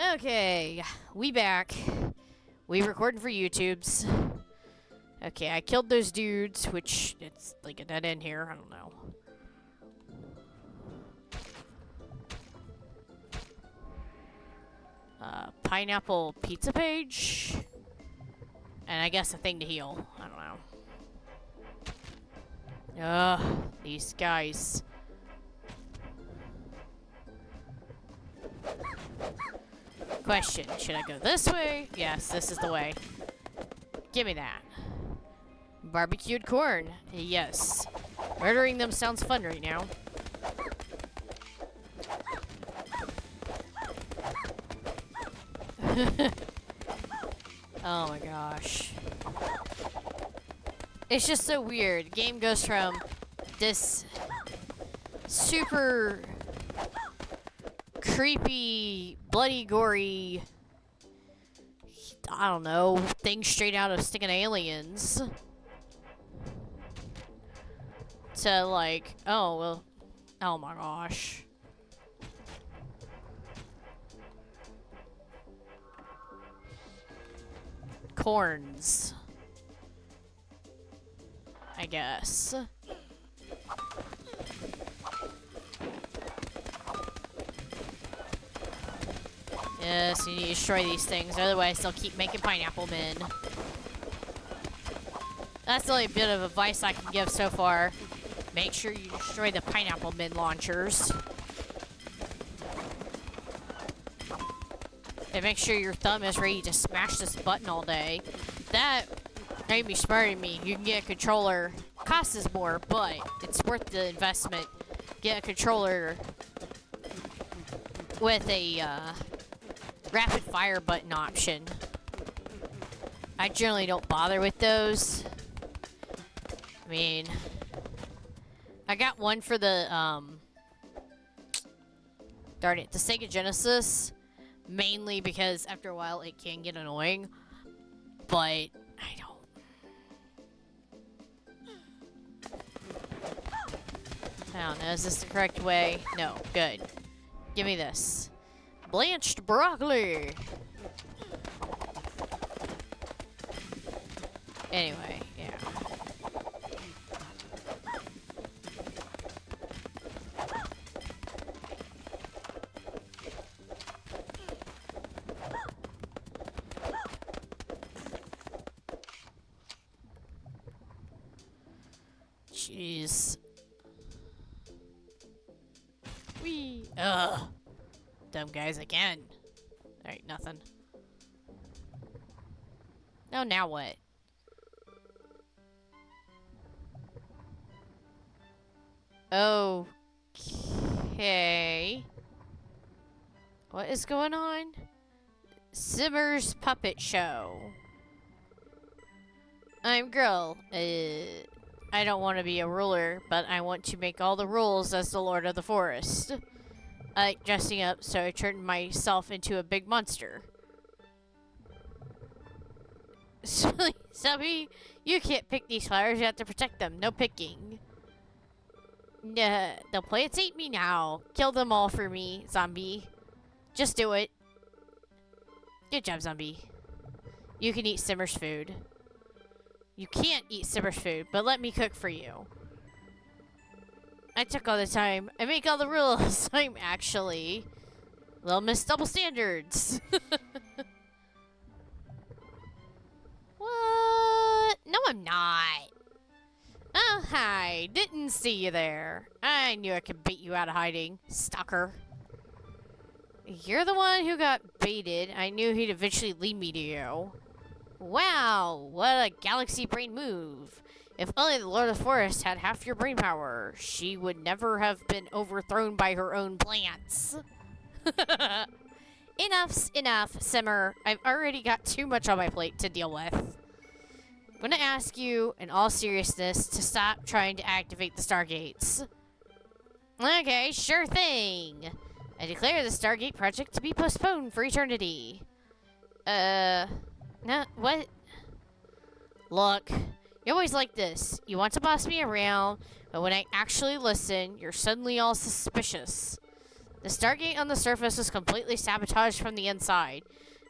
Okay, we back. We recording for YouTube's. Okay, I killed those dudes, which it's like a dead end here. I don't know. Pineapple pizza page, and I guess a thing to heal. I don't know. These guys. Question, should I go this way? Yes, this is the way. Give me that. Barbecued corn. Yes. Murdering them sounds fun right now. Oh my gosh. It's just so weird. The game goes from this super creepy, bloody, gory, I don't know, thing straight out of Sticking Aliens to like, oh, well, oh my gosh. Corns, I guess. Yes, you need to destroy these things, otherwise they'll keep making pineapple men. That's the only bit of advice I can give so far. Make sure you destroy the pineapple men launchers. And make sure your thumb is ready to smash this button all day. That made me smarter than me. You can get a controller. Costs us more, but it's worth the investment. Get a controller with a rapid fire button option. I generally don't bother with those. I mean, I got one for the darn it, the Sega Genesis, mainly because after a while it can get annoying, but I don't know, is this the correct way? No, good. Give me this. Blanched broccoli! Anyway, yeah. Jeez. Whee! Ugh. Dumb guys again. Alright, nothing. No, now what? Okay. What is going on? Simmer's Puppet Show. I'm girl. I don't want to be a ruler, but I want to make all the rules as the Lord of the Forest. I like dressing up, so I turned myself into a big monster. Subby, you can't pick these flowers, you have to protect them. No picking. The plants ate me now. Kill them all for me, zombie. Just do it. Good job, zombie. You can eat Simmer's food. You can't eat Simmer's food, but let me cook for you. I took all the time. I make all the rules. I'm actually Little Miss Double Standards. What? No, I'm not. Oh, hi. Didn't see you there. I knew I could beat you out of hiding, stalker. You're the one who got baited. I knew he'd eventually lead me to you. Wow, what a galaxy brain move. If only the Lord of the Forest had half your brain power, she would never have been overthrown by her own plants. Enough's enough, Simmer. I've already got too much on my plate to deal with. I'm gonna ask you, in all seriousness, to stop trying to activate the Stargates. Okay, sure thing. I declare the Stargate project to be postponed for eternity. No, what? Look, you're always like this. You want to boss me around, but when I actually listen, you're suddenly all suspicious. The Stargate on the surface was completely sabotaged from the inside.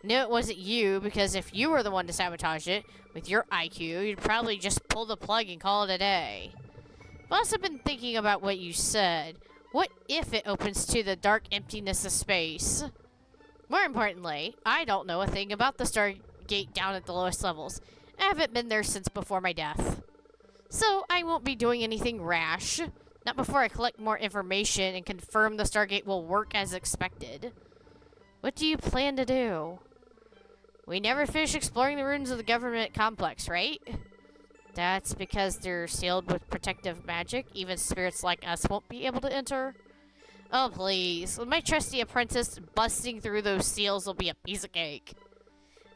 Knew it wasn't you, because if you were the one to sabotage it, with your IQ, you'd probably just pull the plug and call it a day. I've also been thinking about what you said. What if it opens to the dark emptiness of space? More importantly, I don't know a thing about the Stargate down at the lowest levels. I haven't been there since before my death. So I won't be doing anything rash. Not before I collect more information and confirm the Stargate will work as expected. What do you plan to do? We never finish exploring the ruins of the government complex, right? That's because they're sealed with protective magic. Even spirits like us won't be able to enter. Oh, please. With my trusty apprentice, busting through those seals will be a piece of cake.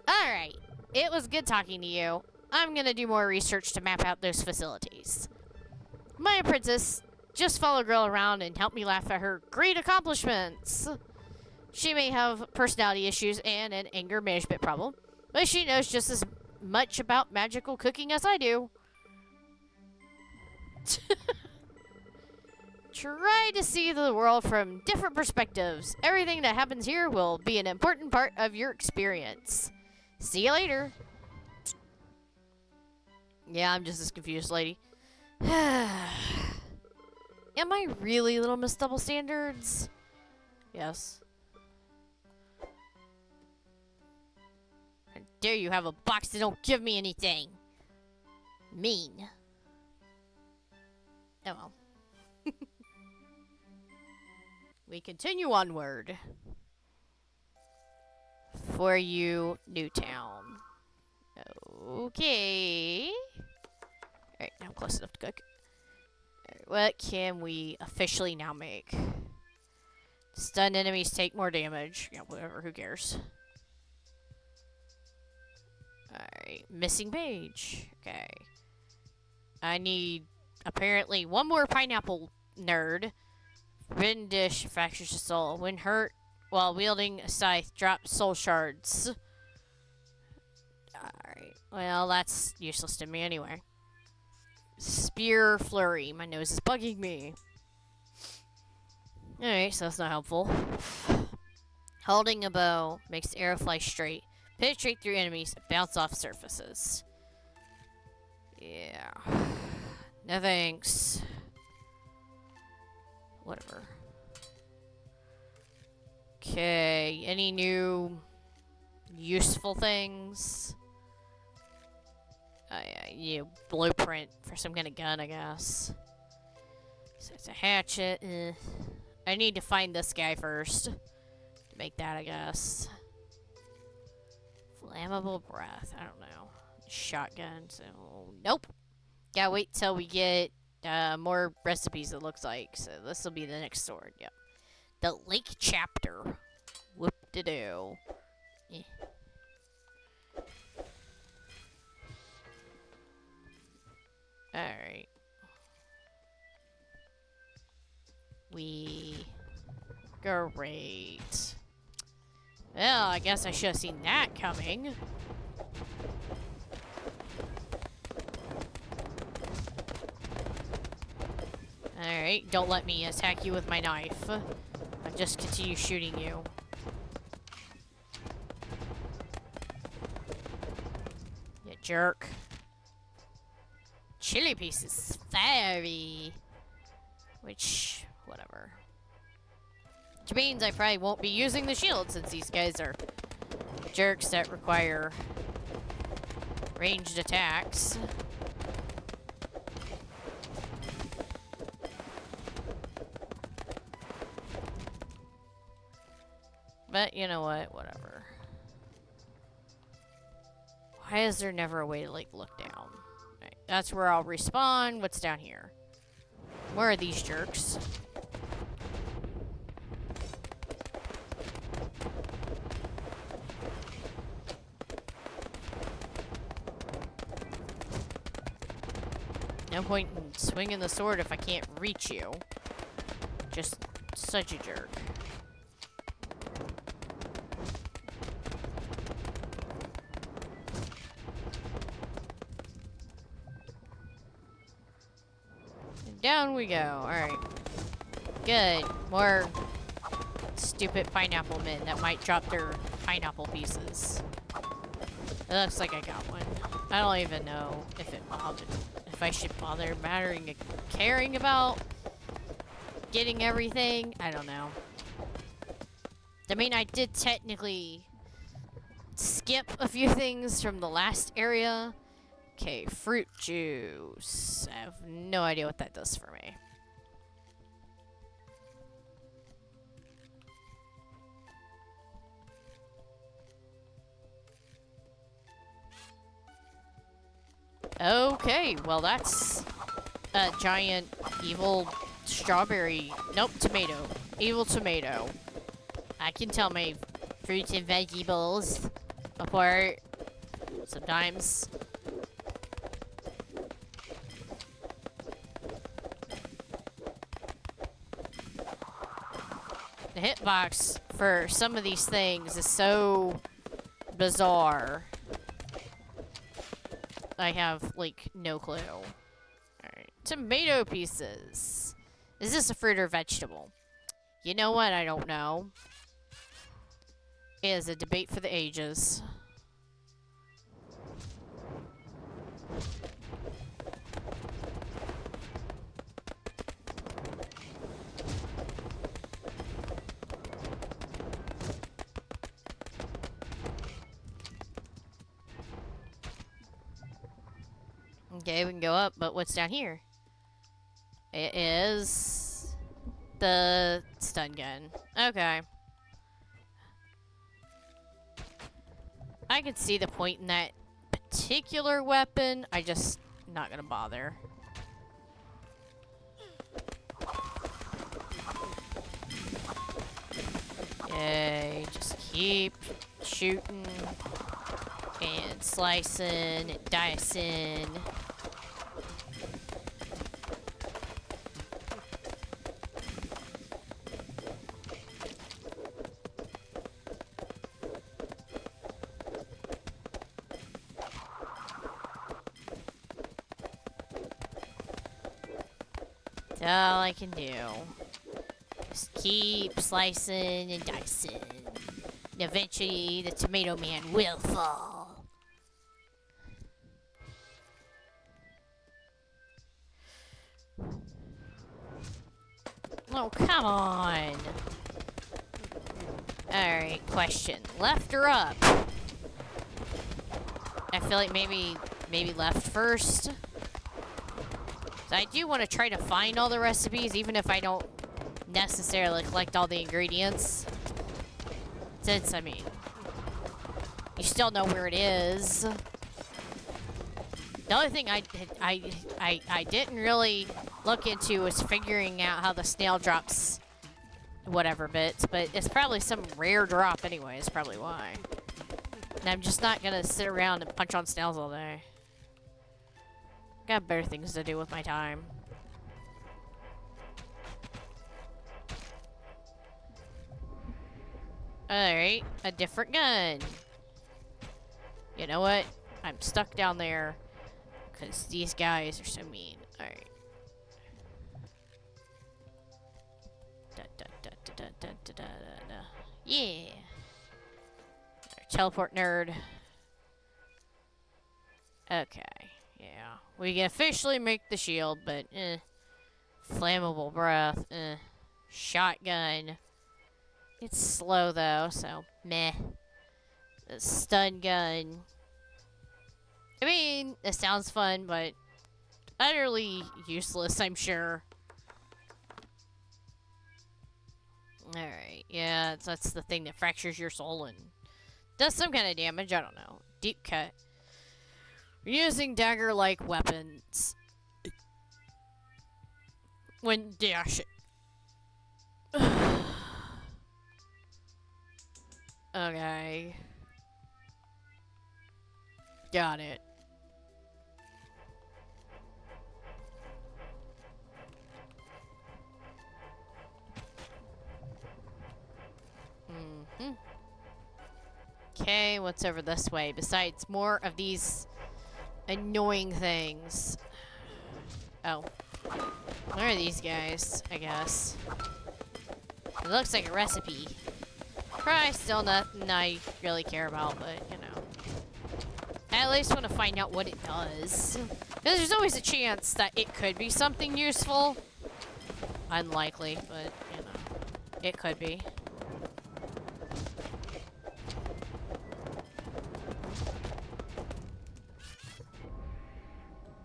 Alright. It was good talking to you. I'm gonna do more research to map out those facilities. My apprentice, just follow girl around and help me laugh at her great accomplishments. She may have personality issues and an anger management problem, but she knows just as much about magical cooking as I do. Try to see the world from different perspectives. Everything that happens here will be an important part of your experience. See you later. Yeah, I'm just as confused, lady. Am I really Little Miss Double Standards? Yes. How dare you have a box that don't give me anything? Mean. Oh well. We continue onward. For you, Newtown. Okay. Alright, now I'm close enough to cook. Alright, what can we officially now make? Stunned enemies take more damage. Yeah, whatever, who cares? Alright, missing page. Okay. I need, apparently, one more pineapple nerd. Forbidden dish fractures the soul. When hurt while wielding a scythe, drop soul shards. Alright, well, that's useless to me anyway. Spear flurry. My nose is bugging me. Alright, so that's not helpful. Holding a bow makes the arrow fly straight. Penetrate through enemies, bounce off surfaces. Yeah. No thanks. Whatever. Okay, any new useful things? Yeah, blueprint for some kind of gun, I guess. So it's a hatchet. I need to find this guy first to make that, I guess. Flammable breath. I don't know. Shotgun. So nope. Gotta wait till we get more recipes. It looks like. So this will be the next sword. Yep. The Lake Chapter. Whoop-de-doo. Eh. Alright. Great. Well, I guess I should have seen that coming. Alright, don't let me attack you with my knife. I'll just continue shooting you. You jerk. Chili pieces. Fiery. Which, whatever. Which means I probably won't be using the shield since these guys are jerks that require ranged attacks. But you know what? Whatever. Why is there never a way to, like, look down? Right, that's where I'll respawn. What's down here? Where are these jerks? No point in swinging the sword if I can't reach you. Just such a jerk. And down we go. Alright. Good. More stupid pineapple men that might drop their pineapple pieces. It looks like I got one. I don't even know if I should bother caring about getting everything. I don't know. I mean, I did technically skip a few things from the last area. Okay, fruit juice. I have no idea what that does for me. Okay, well that's a giant evil strawberry. Nope, tomato. Evil tomato. I can tell my fruits and vegetables apart sometimes. The hitbox for some of these things is so bizarre. I have, like, no clue. Alright. Tomato pieces. Is this a fruit or vegetable? You know what? I don't know. It is a debate for the ages. Okay, we can go up, but what's down here? It is the stun gun. Okay. I could see the point in that particular weapon. I just not gonna bother. Yay, just keep shooting and slicing and dicing. That's all I can do. Just keep slicing and dicing. And eventually the tomato man will fall. Oh, come on. Alright, question. Left or up? I feel like maybe left first. So I do want to try to find all the recipes, even if I don't necessarily collect all the ingredients. Since, I mean, you still know where it is. The only thing I didn't really look into was figuring out how the snail drops whatever bits, but it's probably some rare drop anyway, is probably why. And I'm just not gonna sit around and punch on snails all day. Got better things to do with my time. Alright, a different gun. You know what? I'm stuck down there because these guys are so mean. Alright. Yeah. Teleport nerd. Okay. Yeah. We can officially make the shield, but flammable breath. Shotgun. It's slow though, so meh. The stun gun. I mean, it sounds fun, but utterly useless, I'm sure. Alright, yeah, that's the thing that fractures your soul and does some kind of damage, I don't know. Deep cut. We're using dagger-like weapons. When dash it. Okay. Got it. Okay, what's over this way? Besides more of these annoying things. Oh. Where are these guys, I guess? It looks like a recipe. Probably still nothing I really care about, but, you know. I at least want to find out what it does. Because there's always a chance that it could be something useful. Unlikely, but, you know, it could be.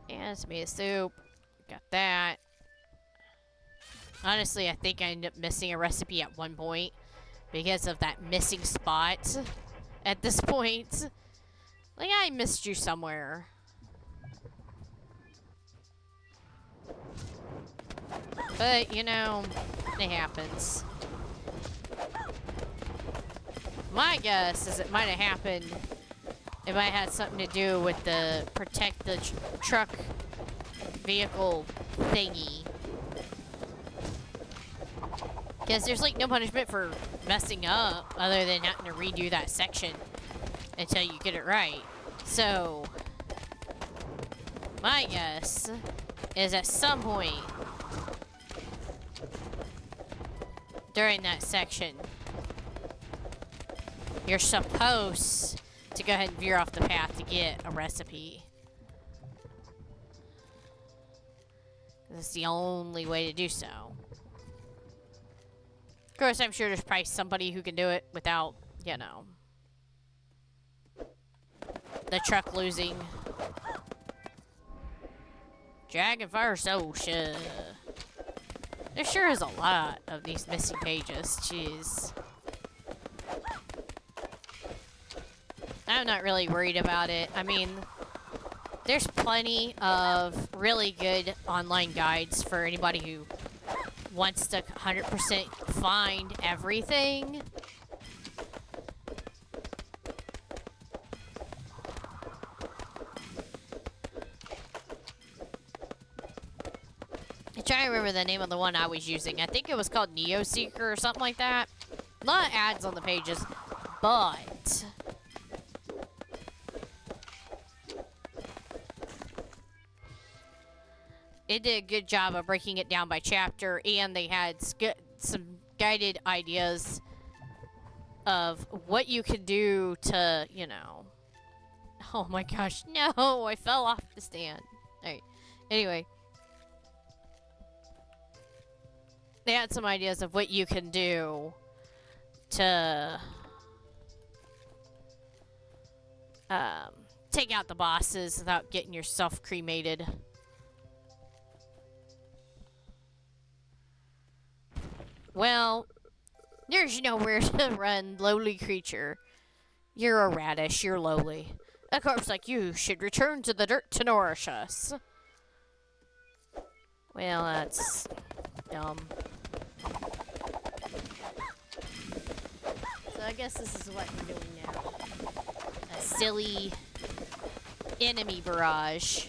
Yeah, it's made a soup. Got that. Honestly, I think I ended up missing a recipe at one point because of that missing spot at this point. Like, I missed you somewhere. But, you know, it happens. My guess is it might have happened. It might have had something to do with the protect the truck vehicle thingy. Because there's like no punishment for messing up other than having to redo that section until you get it right. So, my guess is at some point during that section, you're supposed to go ahead and veer off the path to get a recipe. That's the only way to do so. Of course, I'm sure there's probably somebody who can do it without, you know, the truck losing. Dragonfire Social. There sure is a lot of these missing pages. Jeez. I'm not really worried about it. I mean, there's plenty of really good online guides for anybody who wants to 100% find everything. I'm trying to remember the name of the one I was using. I think it was called Neo Seeker or something like that. A lot of ads on the pages, but it did a good job of breaking it down by chapter, and they had some guided ideas of what you could do to, you know. Oh my gosh, no, I fell off the stand. Alright, anyway. They had some ideas of what you can do to take out the bosses without getting yourself cremated. Well, there's nowhere to run, lowly creature. You're a radish, you're lowly. A corpse like you should return to the dirt to nourish us. Well, that's dumb. So I guess this is what I'm doing now. A silly enemy barrage.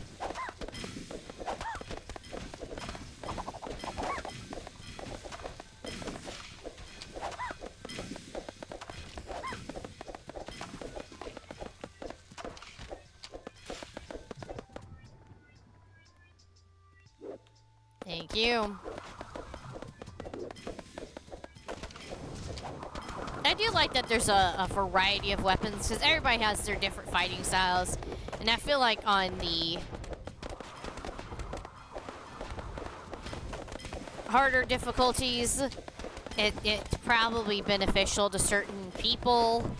Thank you. I do like that there's a variety of weapons, because everybody has their different fighting styles. And I feel like on the harder difficulties, it's probably beneficial to certain people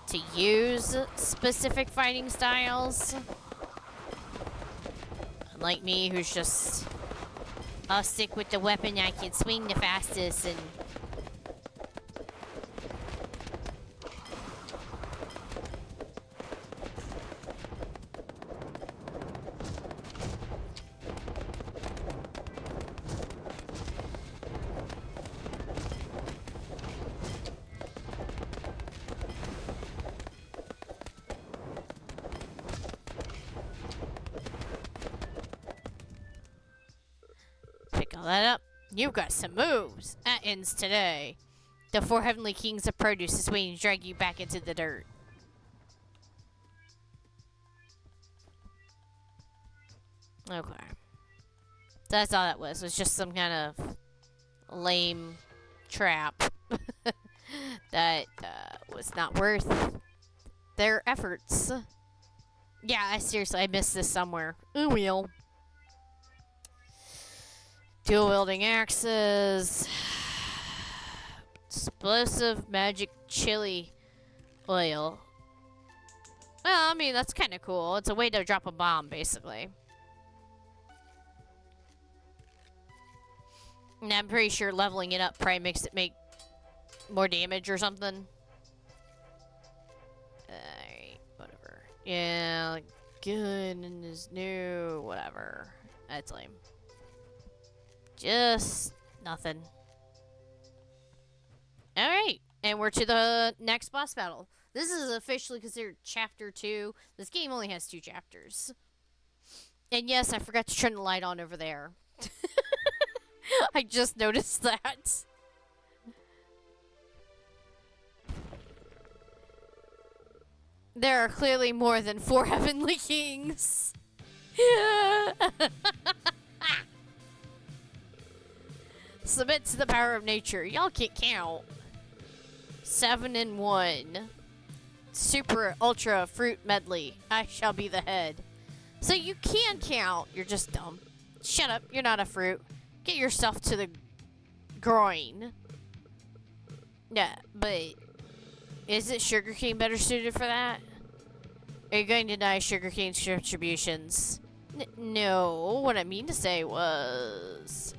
to use specific fighting styles. Unlike me, who's just... I'll stick with the weapon I can swing the fastest and... Pick all that up. You've got some moves. That ends today. The 4 heavenly kings of produce is waiting to drag you back into the dirt. Okay. That's all that was. It was just some kind of lame trap. That was not worth their efforts. Yeah, I missed this somewhere. Oh well. Dual wielding axes. Explosive magic chili oil. Well, I mean, that's kind of cool. It's a way to drop a bomb, basically. And I'm pretty sure leveling it up probably makes it make more damage or something. Alright, whatever. Yeah, like, good and is new, whatever. That's lame. Just nothing. Alright, and we're to the next boss battle. This is officially considered Chapter 2. This game only has 2 chapters. And yes, I forgot to turn the light on over there. I just noticed that. There are clearly more than 4 Heavenly Kings. Submit to the power of nature. Y'all can't count. 7 and 1. Super ultra fruit medley. I shall be the head. So you can count. You're just dumb. Shut up. You're not a fruit. Get yourself to the groin. Yeah, but is it sugarcane better suited for that? Are you going to deny sugarcane's contributions? No. What I mean to say was...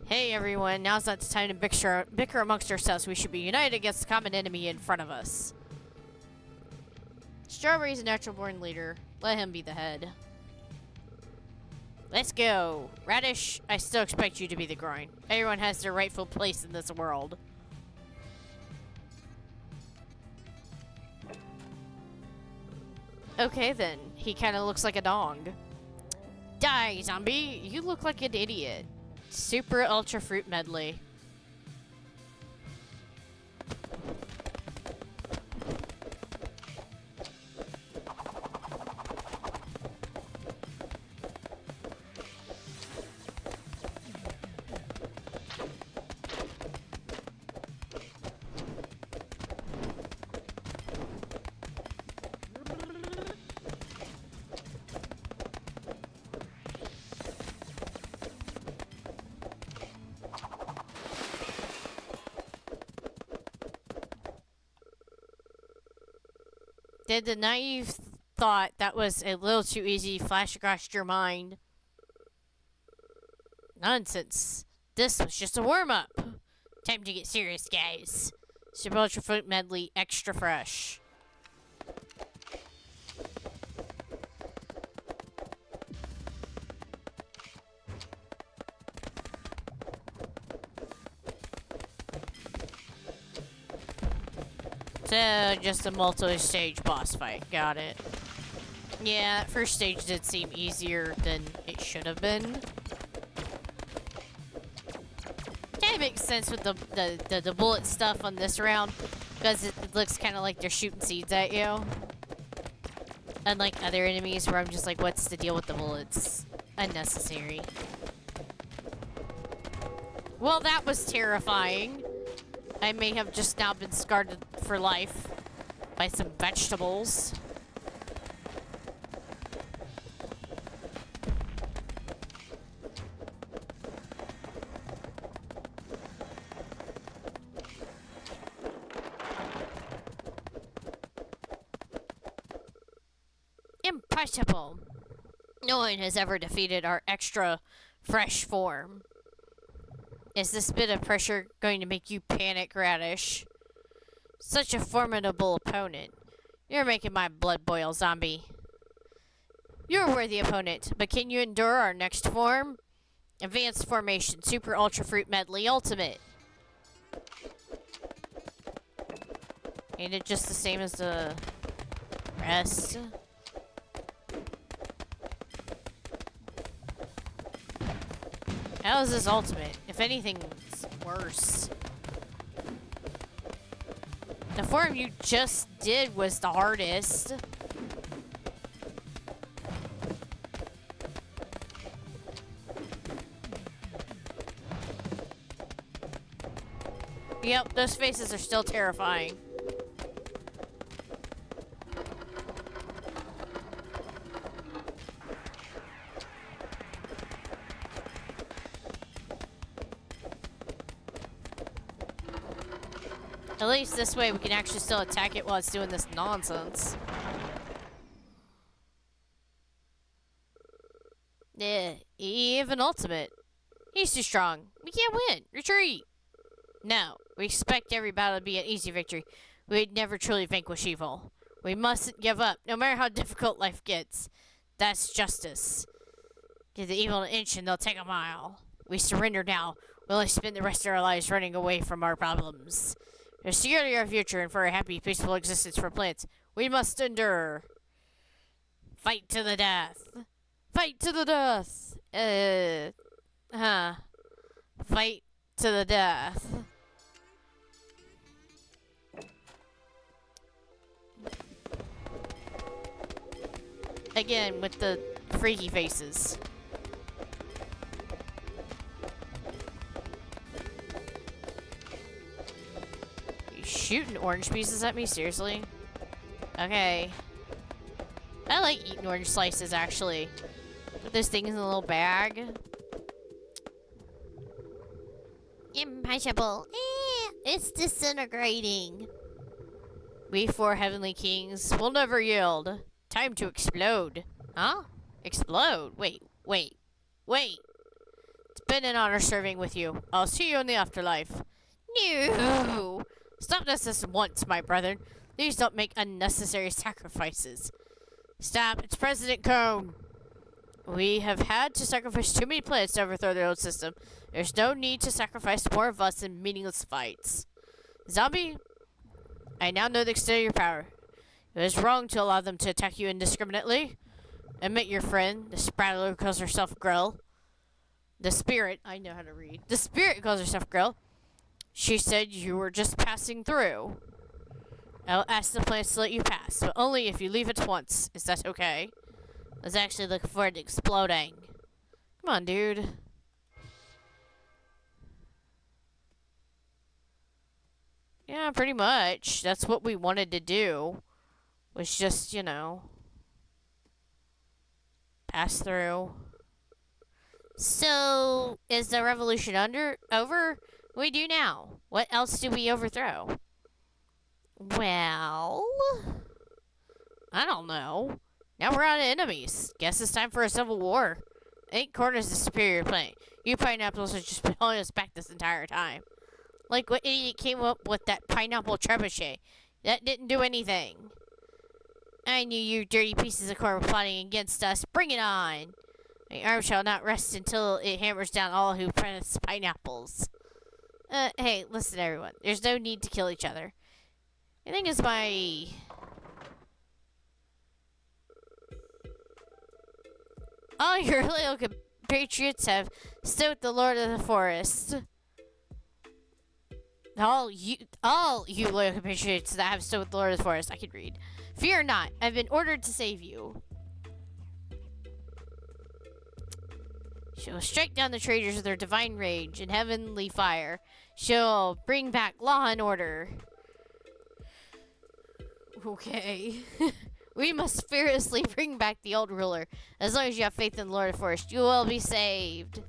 Hey everyone, now's not the time to bicker amongst ourselves. We should be united against the common enemy in front of us. Strawberry's a natural born leader. Let him be the head. Let's go. Radish, I still expect you to be the groin. Everyone has their rightful place in this world. Okay then. He kind of looks like a dong. Die, zombie! You look like an idiot. Super ultra fruit medley. Did the naive thought that was a little too easy flash across your mind? Nonsense. This was just a warm-up. Time to get serious, guys. Super Ultra Fruit Medley Extra Fresh. So, just a multi-stage boss fight. Got it. Yeah, that first stage did seem easier than it should have been. Kind of makes sense with the bullet stuff on this round, because it looks kind of like they're shooting seeds at you. Unlike other enemies where I'm just like, what's the deal with the bullets? Unnecessary. Well, that was terrifying. I may have just now been scarred for life by some vegetables. Impossible. No one has ever defeated our extra fresh form. Is this bit of pressure going to make you panic, Radish? Such a formidable opponent. You're making my blood boil, zombie. You're a worthy opponent, but can you endure our next form? Advanced Formation, Super Ultra Fruit Medley Ultimate. Ain't it just the same as the rest? How is this ultimate? If anything, it's worse. The form you just did was the hardest. Yep, those faces are still terrifying. At least this way we can actually still attack it while it's doing this nonsense. Even ultimate. He's too strong. We can't win. Retreat. No, we expect every battle to be an easy victory. We'd never truly vanquish evil. We mustn't give up, no matter how difficult life gets. That's justice. Give the evil an inch and they'll take a mile. We surrender now. We'll only spend the rest of our lives running away from our problems. For the security of our future and for a happy, peaceful existence for plants, we must endure. Fight to the death. Fight to the death. Fight to the death. Again, with the freaky faces. You shooting orange pieces at me? Seriously? Okay. I like eating orange slices, actually. Put those things in a little bag. Impossible. It's disintegrating. We four heavenly kings will never yield. Time to explode. Huh? Explode? Wait. It's been an honor serving with you. I'll see you in the afterlife. No! Stop this once, my brethren. Please don't make unnecessary sacrifices. Stop. It's President Cone. We have had to sacrifice too many planets to overthrow their old system. There's no need to sacrifice more of us in meaningless fights. Zombie, I now know the extent of your power. It was wrong to allow them to attack you indiscriminately. Admit your friend, the sprattler who calls herself Grill. The spirit, I know how to read. The spirit calls herself Grill. She said you were just passing through. I'll ask the planets to let you pass, but only if you leave at once. Is that okay? I was actually looking forward to exploding. Come on, dude. Yeah, pretty much. That's what we wanted to do. Was just, you know, pass through. So, is the revolution over? What do we do now? What else do we overthrow? Well, I don't know. Now we're out of enemies. Guess it's time for a civil war. Eight Corners is the superior planet. You pineapples have just been holding us back this entire time. Like what idiot came up with that pineapple trebuchet? That didn't do anything. I knew you dirty pieces of corn were plotting against us. Bring it on. My arm shall not rest until it hammers down all who press pineapples. Hey, listen everyone. There's no need to kill each other. I think it's my... All your little compatriots have stood with the Lord of the Forest. All you loyal compatriots that have stood with the Lord of the Forest. I can read. Fear not. I've been ordered to save you. She will strike down the traitors with her divine rage and heavenly fire. She'll bring back law and order. Okay. We must fearlessly bring back the old ruler. As long as you have faith in the Lord of the Forest, you will be saved.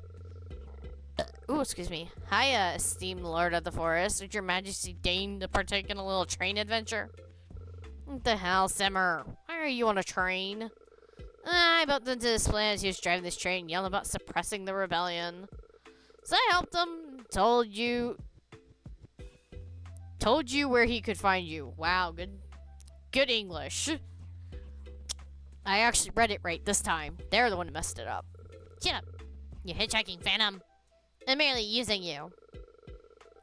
Ooh, excuse me. Hiya, esteemed Lord of the Forest. Would your majesty deign to partake in a little train adventure? What the hell, Simmer? Why are you on a train? I bumped into this planet as he was driving this train, yelling about suppressing the rebellion. So I helped him. Told you where he could find you. Wow, good English. I actually read it right this time. They're the one who messed it up. Shut up, you hitchhiking phantom. I'm merely using you.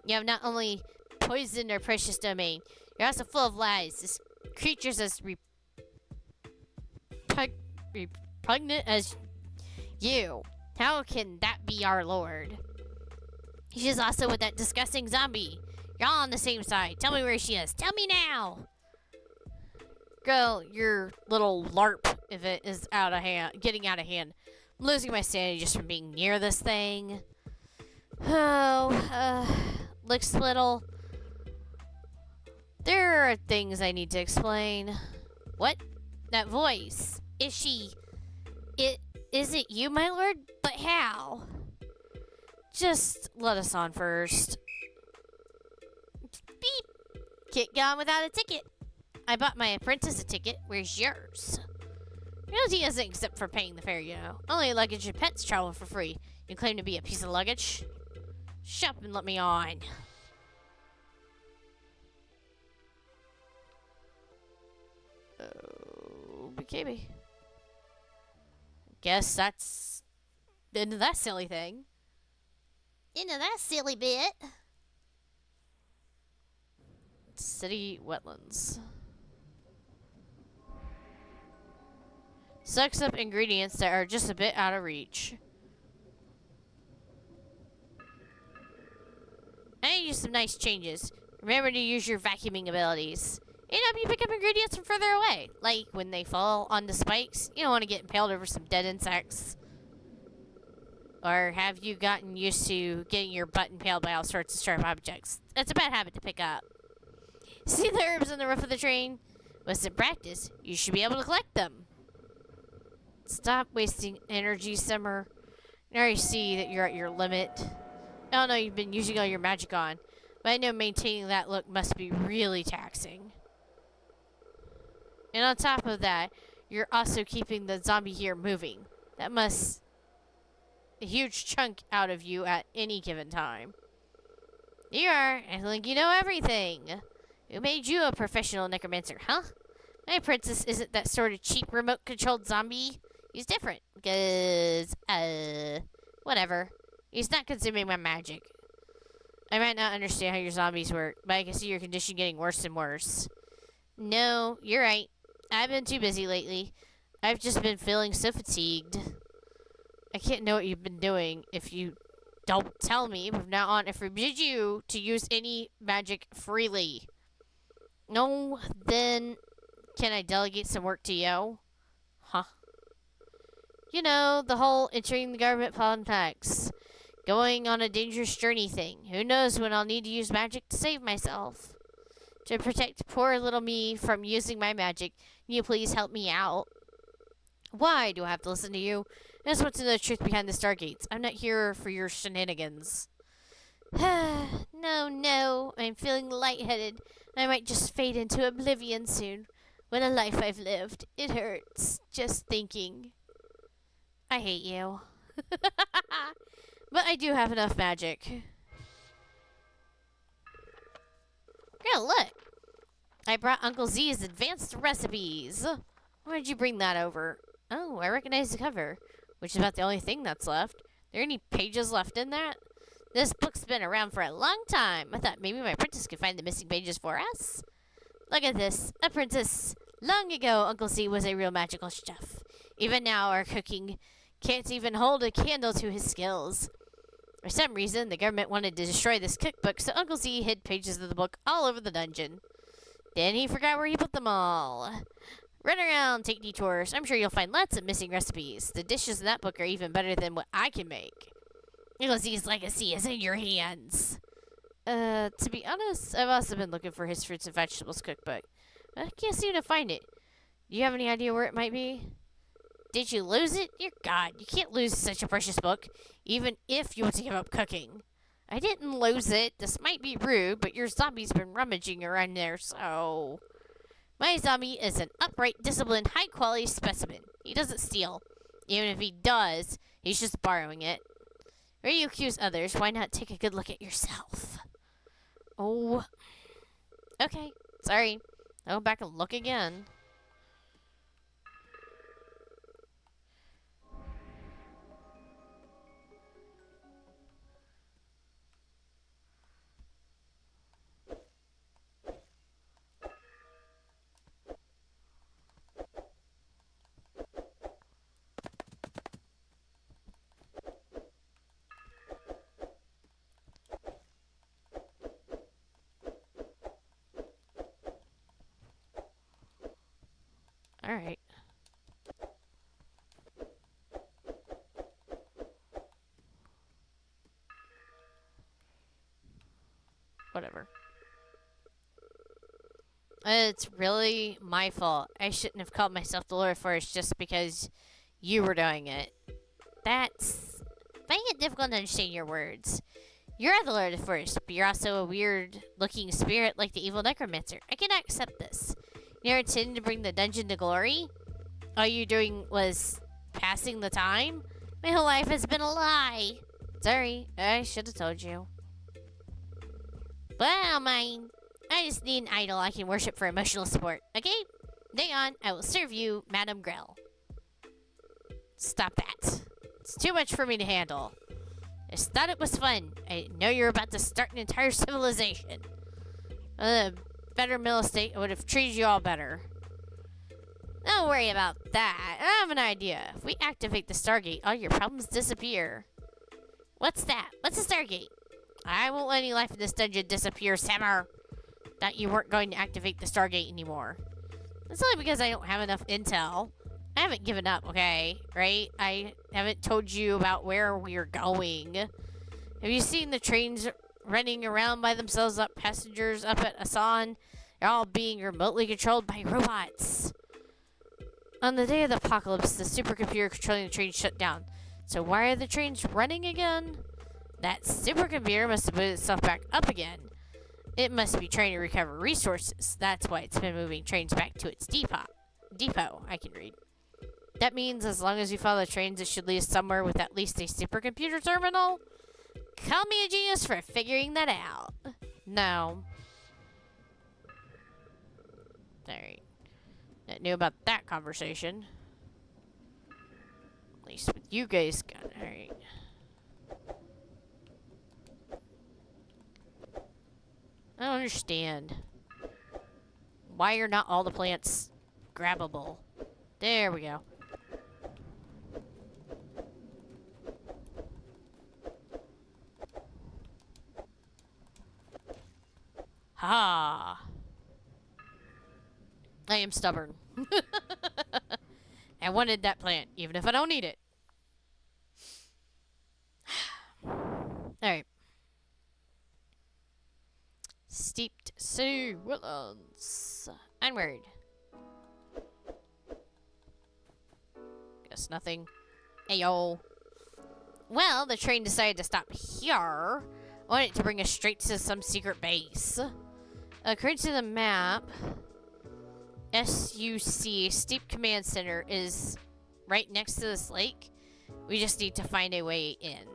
You have not only poisoned our precious domain, you're also full of lies. This creature's as repugnant as you. How can that be our lord? She's also with that disgusting zombie. You're all on the same side. Tell me where she is. Tell me now. Girl, your little LARP if it is out of hand, getting out of hand. I'm losing my sanity just from being near this thing. Oh, looks little There are things I need to explain. What? That voice. Is she... Is it you, my lord? But how? Just let us on first. Beep! Can't get on without a ticket. I bought my apprentice a ticket. Where's yours? Realty isn't exempt for paying the fare, you know. Only luggage and pets travel for free. You claim to be a piece of luggage? Shut up and let me on. Oh, BKB. Guess that's into that silly thing. Into that silly bit. City wetlands. Sucks up ingredients that are just a bit out of reach. I need you some nice changes. Remember to use your vacuuming abilities. And help you pick up ingredients from further away. Like when they fall onto spikes, you don't want to get impaled over some dead insects. Or have you gotten used to getting your butt impaled by all sorts of sharp objects? That's a bad habit to pick up. See the herbs on the roof of the train? With some practice, you should be able to collect them. Stop wasting energy, Simmer. I already see that you're at your limit. I don't know you've been using all your magic on, but I know maintaining that look must be really taxing. And on top of that, you're also keeping the zombie here moving. That must... a huge chunk out of you at any given time. You are. I think you know everything. Who made you a professional necromancer, huh? My princess isn't that sort of cheap remote-controlled zombie. He's different. Because, whatever. He's not consuming my magic. I might not understand how your zombies work, but I can see your condition getting worse and worse. No, you're right. I've been too busy lately. I've just been feeling so fatigued. I can't know what you've been doing if you don't tell me. From now on, I forbid you to use any magic freely. No, then can I delegate some work to you? Huh? You know, the whole entering the government politics, going on a dangerous journey thing. Who knows when I'll need to use magic to save myself? To protect poor little me from using my magic, can you please help me out? Why do I have to listen to you? I just want to know the truth behind the stargates. I'm not here for your shenanigans. No, I'm feeling lightheaded. I might just fade into oblivion soon. What a life I've lived. It hurts, just thinking. I hate you. But I do have enough magic. Yeah, look. I brought Uncle Z's advanced recipes. Why did you bring that over? Oh, I recognize the cover, which is about the only thing that's left. Are there any pages left in that? This book's been around for a long time. I thought maybe my princess could find the missing pages for us. Look at this. A princess. Long ago, Uncle Z was a real magical chef. Even now, our cooking can't even hold a candle to his skills. For some reason, the government wanted to destroy this cookbook, so Uncle Z hid pages of the book all over the dungeon. Then he forgot where he put them all. Run around, take detours. I'm sure you'll find lots of missing recipes. The dishes in that book are even better than what I can make. Uncle Z's legacy is in your hands. To be honest, I've also been looking for his fruits and vegetables cookbook. I can't seem to find it. Do you have any idea where it might be? Did you lose it? Dear God, you can't lose such a precious book, even if you want to give up cooking. I didn't lose it. This might be rude, but your zombie's been rummaging around there, so... My zombie is an upright, disciplined, high-quality specimen. He doesn't steal. Even if he does, he's just borrowing it. Where you accuse others, why not take a good look at yourself? Oh. Okay, sorry. I'll go back and look again. Alright. Whatever. It's really my fault. I shouldn't have called myself the Lord first just because you were doing it. That's... finding it difficult to understand your words. You're the Lord first, but you're also a weird-looking spirit like the evil necromancer. I cannot accept this. You're intending to bring the dungeon to glory? All you doing was passing the time? My whole life has been a lie. Sorry, I should have told you. Well, mine. I just need an idol I can worship for emotional support, okay? Hang on, I will serve you, Madame Grell. Stop that. It's too much for me to handle. I just thought it was fun. I know you're about to start an entire civilization. Better middle estate, I would have treated you all better. Don't worry about that. I have an idea. If we activate the Stargate, all your problems disappear. What's that? What's a Stargate? I won't let any life in this dungeon disappear, Sammer. Thought you weren't going to activate the Stargate anymore. That's only because I don't have enough intel. I haven't given up, okay? Right? I haven't told you about where we're going. Have you seen the trains running around by themselves up passengers up at Asan? They're all being remotely controlled by robots. On the day of the apocalypse, the supercomputer controlling the train shut down. So why are the trains running again? That supercomputer must have put itself back up again. It must be trying to recover resources. That's why it's been moving trains back to its depot, I can read. That means as long as you follow the trains, it should lead us somewhere with at least a supercomputer terminal? Call me a genius for figuring that out. No. Alright. I knew about that conversation. At least with you guys got it. Alright. I don't understand. Why are not all the plants grabbable? There we go. Ha! I am stubborn. I wanted that plant, even if I don't need it. Alright. Steeped Sea Woodlands. Onward. Guess nothing. Ayo. Well, the train decided to stop here. I want it to bring us straight to some secret base. According to the map, SUC, Steep Command Center, is right next to this lake. We just need to find a way in.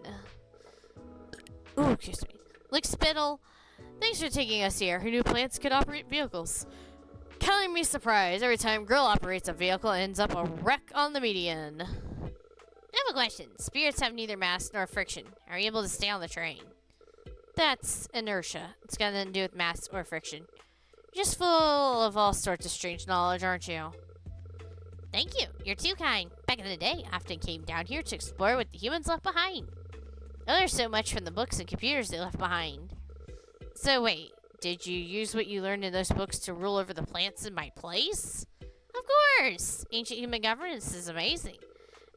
Ooh, excuse me. Lick Spittle, thanks for taking us here. Who knew plants could operate vehicles? Killing me surprised. Every time Grill operates a vehicle, it ends up a wreck on the median. I have a question. Spirits have neither mass nor friction. Are you able to stay on the train? That's inertia. It's got nothing to do with mass or friction. You're just full of all sorts of strange knowledge, aren't you? Thank you. You're too kind. Back in the day, I often came down here to explore what the humans left behind. I learned so much from the books and computers they left behind. So wait, did you use what you learned in those books to rule over the plants in my place? Of course! Ancient human governance is amazing.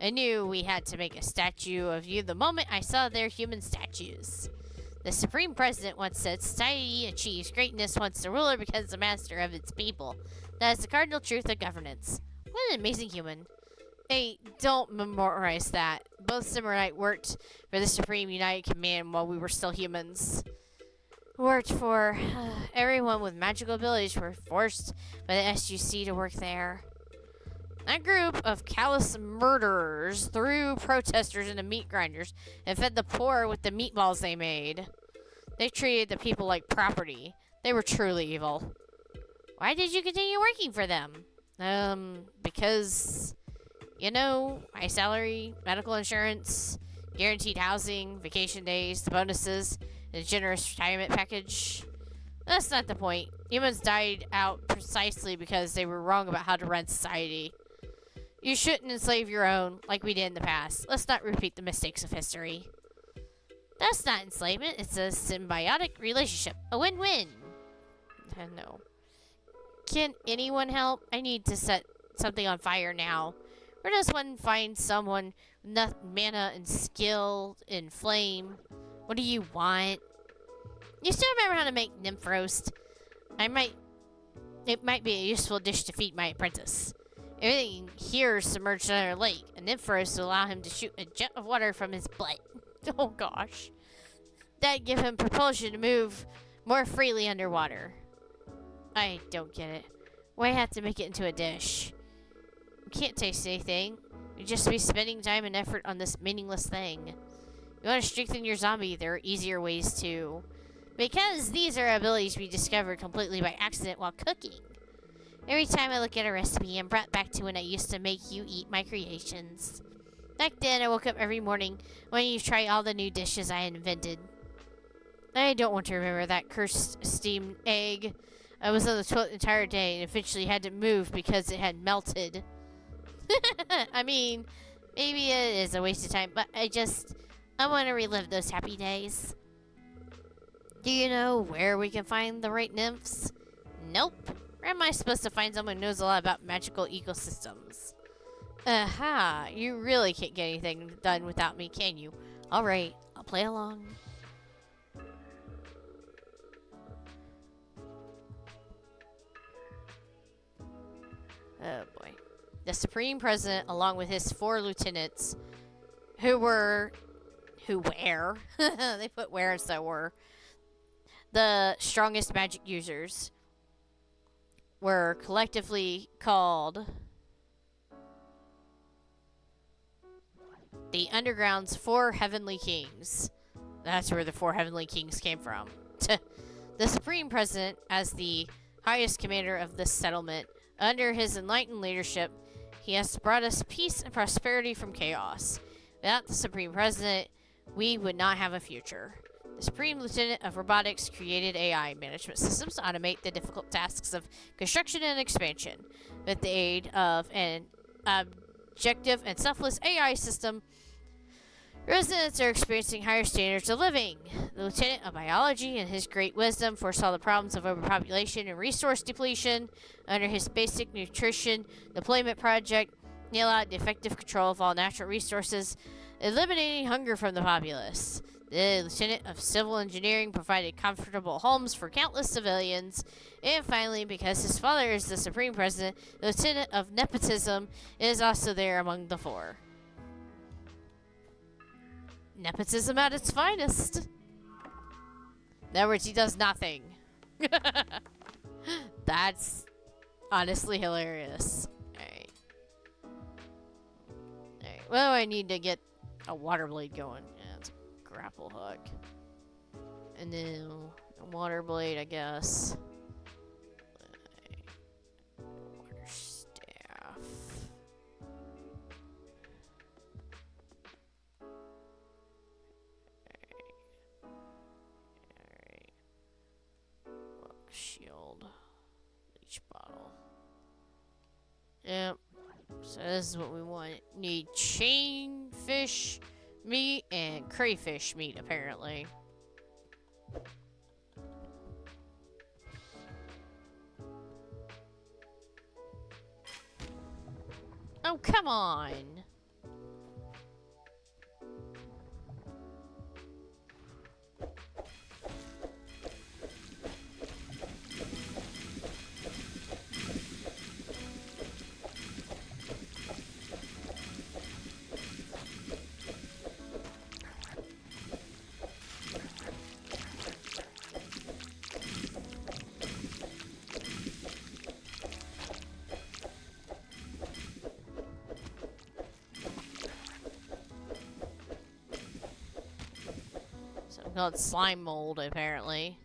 I knew we had to make a statue of you the moment I saw their human statues. The Supreme President once said, society achieves greatness once the ruler becomes the master of its people. That is the cardinal truth of governance. What an amazing human. Hey, don't memorize that. Both Simmer and I worked for the Supreme United Command while we were still humans. Worked for everyone with magical abilities were forced by the SUC to work there. That group of callous murderers threw protesters into meat grinders and fed the poor with the meatballs they made. They treated the people like property. They were truly evil. Why did you continue working for them? Because, you know, high salary, medical insurance, guaranteed housing, vacation days, the bonuses, and a generous retirement package. That's not the point. Humans died out precisely because they were wrong about how to run society. You shouldn't enslave your own like we did in the past. Let's not repeat the mistakes of history. That's not enslavement. It's a symbiotic relationship. A win-win. No. Can anyone help? I need to set something on fire now. Where does one find someone with enough mana and skill in flame? What do you want? You still remember how to make nymph roast? I might It might be a useful dish to feed my apprentice. Everything here is submerged under a lake. A nymph froze to allow him to shoot a jet of water from his butt. Oh gosh. That'd give him propulsion to move more freely underwater. I don't get it. Why have to make it into a dish? We can't taste anything. We'd just be spending time and effort on this meaningless thing. You want to strengthen your zombie, there are easier ways too. Because these are abilities we discovered completely by accident while cooking. Every time I look at a recipe, I'm brought back to when I used to make you eat my creations. Back then, I woke up every morning wanting to try all the new dishes I had invented. I don't want to remember that cursed steamed egg. I was on the toilet the entire day and eventually had to move because it had melted. I mean, maybe it is a waste of time, but I want to relive those happy days. Do you know where we can find the right nymphs? Nope. Where am I supposed to find someone who knows a lot about magical ecosystems? Aha, you really can't get anything done without me, can you? Alright, I'll play along. Oh boy. The Supreme President, along with his 4 lieutenants, they put where instead of were, the strongest magic users, were collectively called the Underground's 4 Heavenly Kings. That's where the 4 Heavenly Kings came from. The Supreme President, as the highest commander of this settlement, under his enlightened leadership, he has brought us peace and prosperity from chaos. Without the Supreme President, we would not have a future. The Supreme Lieutenant of Robotics created AI management systems to automate the difficult tasks of construction and expansion. With the aid of an objective and selfless AI system, residents are experiencing higher standards of living. The Lieutenant of Biology, in his great wisdom, foresaw the problems of overpopulation and resource depletion. Under his basic nutrition deployment project, he allowed the effective control of all natural resources, eliminating hunger from the populace. The Lieutenant of Civil Engineering provided comfortable homes for countless civilians. And finally, because his father is the Supreme President, the Lieutenant of Nepotism is also there among the 4. Nepotism at its finest. In other words, he does nothing. That's honestly hilarious. Alright. Alright. Well, I need to get a water blade going. Yeah, it's a grapple hook. And then a water blade, I guess. Water staff. Shield. Leech bottle. Yep. So this is what we want. Need chain fish meat and crayfish meat, apparently. Oh, come on. Something called slime mold, apparently.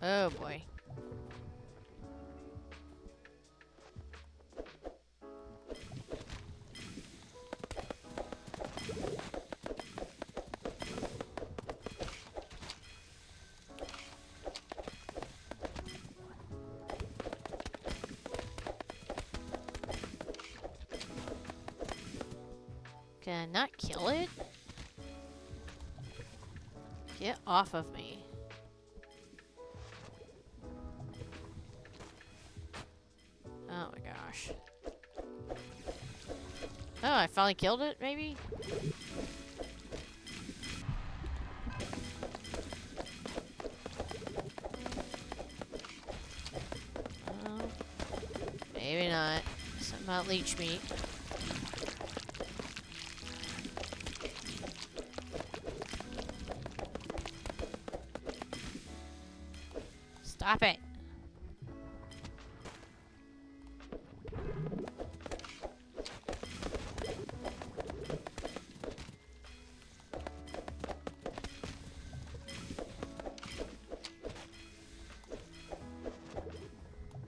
Oh boy. Can I not kill it? Get off of me. Oh my gosh. Oh, I finally killed it, maybe? Oh, maybe not. Something about leech meat. Stop it.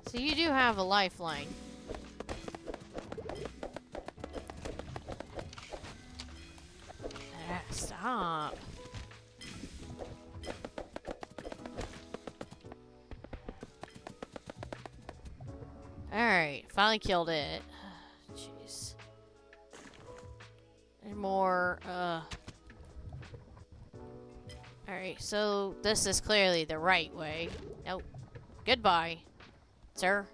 So you do have a lifeline. Ah, stop. Alright, finally killed it. Jeez. There's more, Alright, so this is clearly the right way. Nope. Goodbye, sir.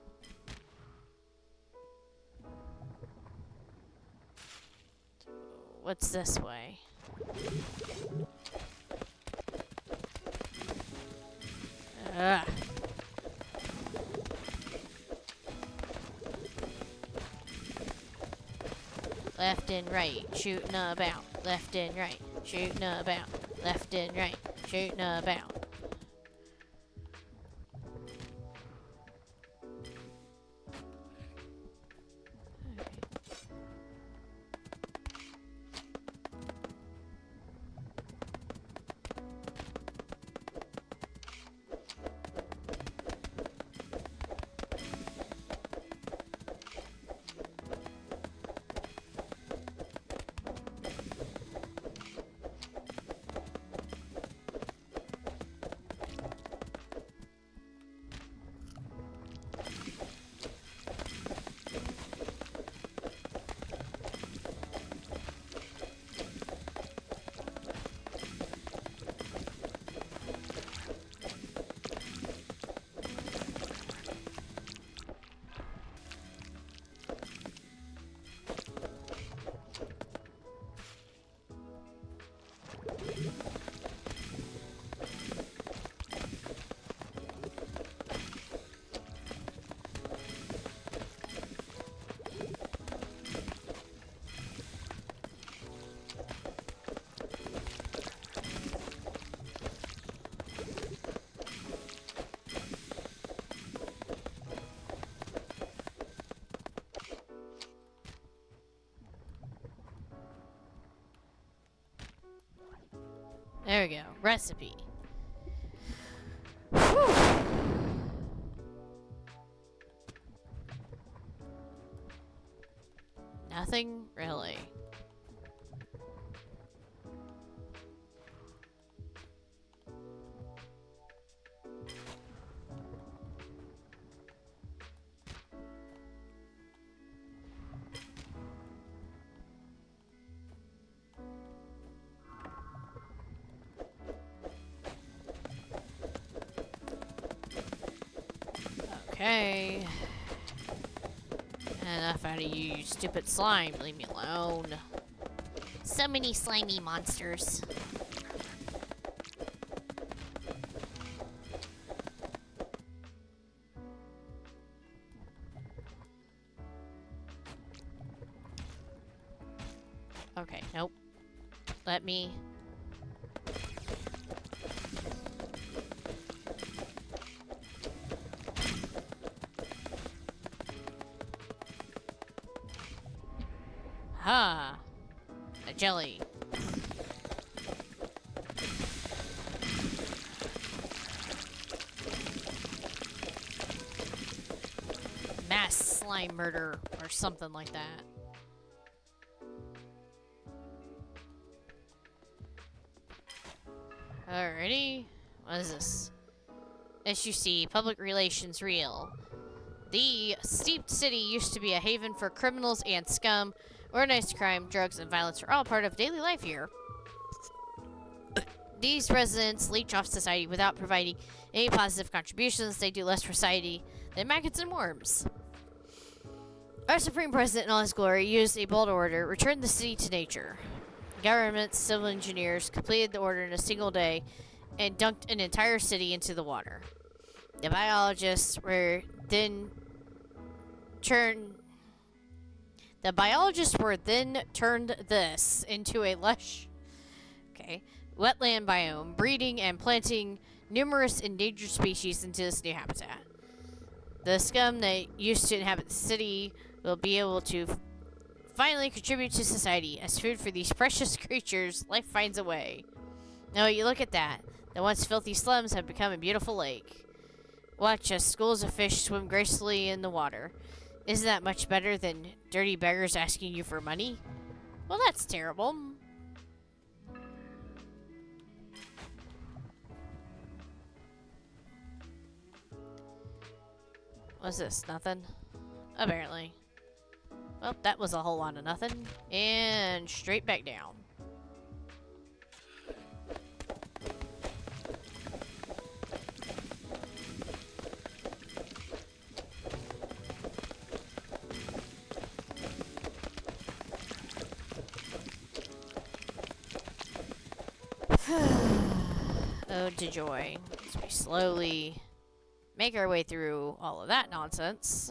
What's this way? Ugh. Left and right, shooting about. Left and right, shooting about. Left and right, shooting about. There we go. Recipe. Whew. Nothing really. Okay. Enough out of you, you stupid slime. Leave me alone. So many slimy monsters. Okay, nope. Let me... Ha! A jelly. Mass slime murder or something like that. Alrighty. What is this? SUC, Public Relations Reel. The steeped city used to be a haven for criminals and scum, Organized crime, drugs, and violence are all part of daily life here. These residents leech off society without providing any positive contributions. They do less for society than maggots and worms. Our Supreme President in all his glory used a bold order, returned the city to nature. Government's civil engineers completed the order in a single day and dunked an entire city into the water. The biologists were then turned this into a lush wetland biome, breeding and planting numerous endangered species into this new habitat. The scum that used to inhabit the city will be able to finally contribute to society. As food for these precious creatures, life finds a way. Now you look at that. The once filthy slums have become a beautiful lake. Watch as schools of fish swim gracefully in the water. Isn't that much better than dirty beggars asking you for money? Well, that's terrible. What's this? Nothing? Apparently. Well, that was a whole lot of nothing. And straight back down. Ode to joy. As we slowly make our way through all of that nonsense.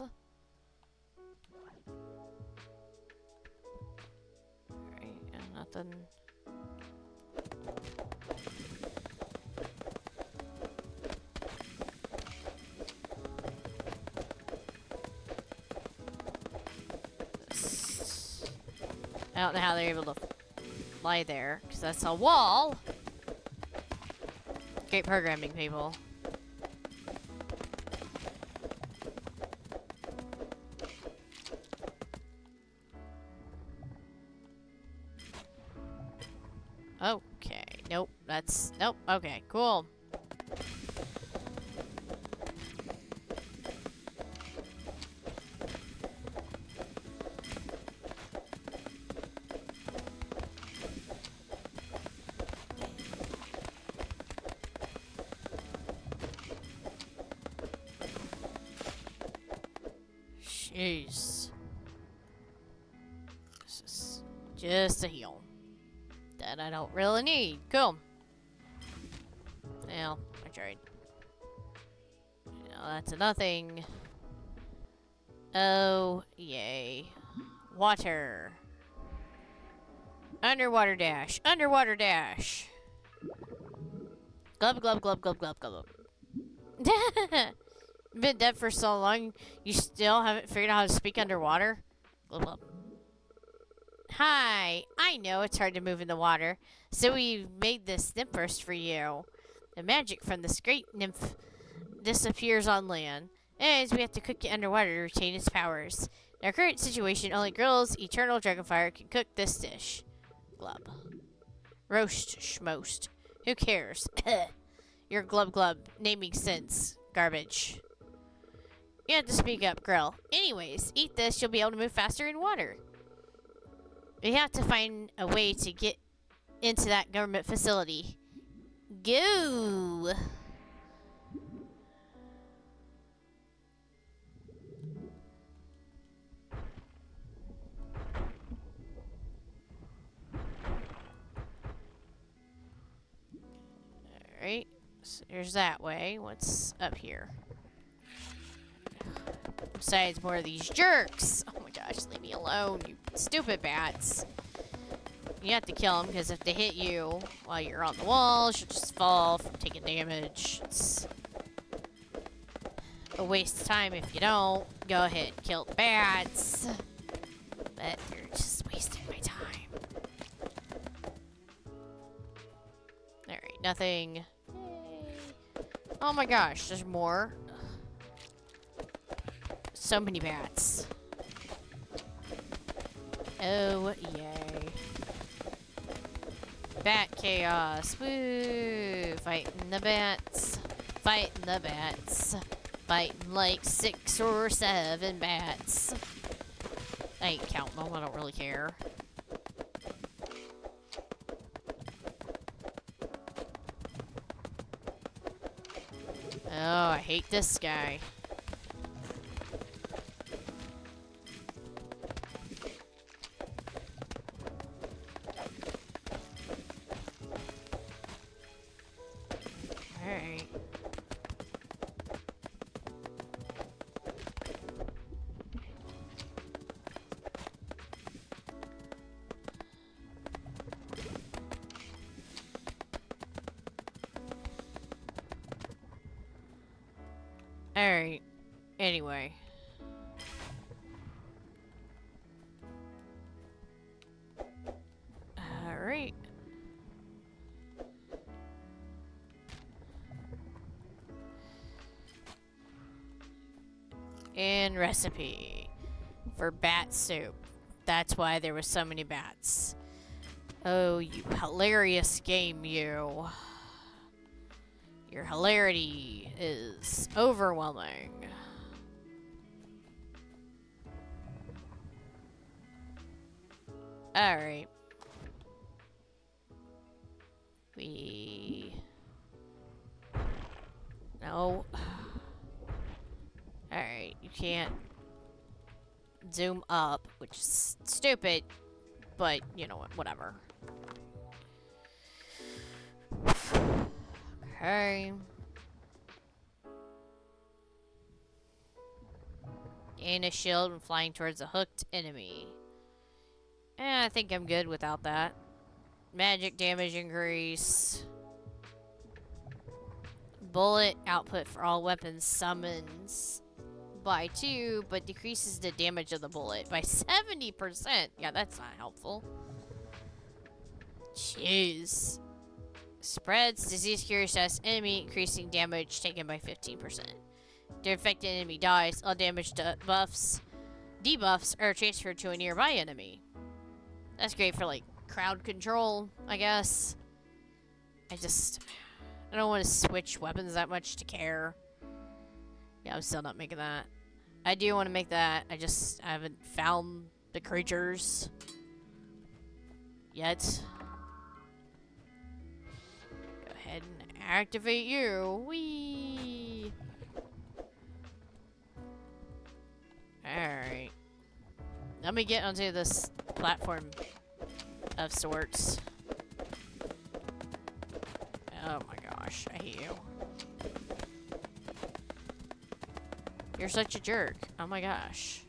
Alright, nothing. I don't know how they're able to lie there, because that's a wall. Great programming, people. Okay, nope, nope, okay, cool. Jeez. This is just a heal that I don't really need. Cool. Well, I tried. No, that's a nothing. Oh, yay. Water. Underwater dash. Underwater dash. Glub, glub, glub, glub, glub, glub. Been dead for so long, you still haven't figured out how to speak underwater? Glub, glub. Hi, I know it's hard to move in the water, so we made this nymph burst for you. The magic from this great nymph disappears on land. Anyways, we have to cook it underwater to retain its powers. In our current situation, only girls, eternal dragonfire, can cook this dish. Glub. Roast schmost. Who cares? Your glub glub naming sense. Garbage. You have to speak up, girl. Anyways, eat this, you'll be able to move faster in water. We have to find a way to get into that government facility. Go! Alright, so there's that way. What's up here? Besides more of these jerks. Oh my gosh, leave me alone, you stupid bats. You have to kill them because if they hit you while you're on the wall, you'll just fall from taking damage. It's a waste of time if you don't. Go ahead and kill the bats. But you're just wasting my time. Alright, nothing. Yay. Oh my gosh, there's more. So many bats. Oh, yay. Bat chaos. Woo! Fighting the bats. Fighting the bats. Fighting like 6 or 7 bats. I ain't counting them. I don't really care. Oh, I hate this guy. Alright. Alright. Anyway. Alright. And recipe for bat soup. That's why there were so many bats. Oh, you hilarious game, you. Your hilarity is overwhelming. Alright. No. Alright, you can't zoom up, which is stupid, but you know what, whatever. Okay. Gain a shield when flying towards a hooked enemy. I think I'm good without that. Magic damage increase. Bullet output for all weapons summons by 2, but decreases the damage of the bullet by 70%. Yeah, that's not helpful. Jeez. Spreads disease cure status enemy, increasing damage taken by 15%. The infected enemy dies, all damage debuffs are transferred to a nearby enemy. That's great for, like, crowd control, I guess. I don't want to switch weapons that much to care. Yeah, I'm still not making that. I do want to make that. I haven't found the creatures yet. Go ahead and activate you. Whee! Alright. Let me get onto this platform of sorts. Oh my gosh, I hate you. You're such a jerk. Oh my gosh.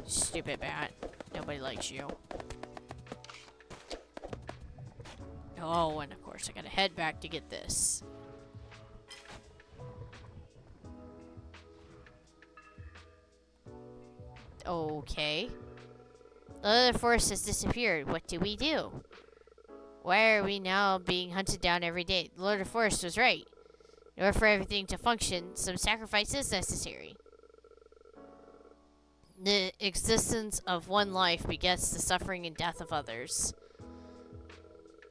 Stupid bat. Nobody likes you. Oh, and of course I gotta head back to get this. Okay. The other forest has disappeared. What do we do? Why are we now being hunted down every day? The Lord of Forest was right. In order for everything to function, some sacrifice is necessary. The existence of one life begets the suffering and death of others.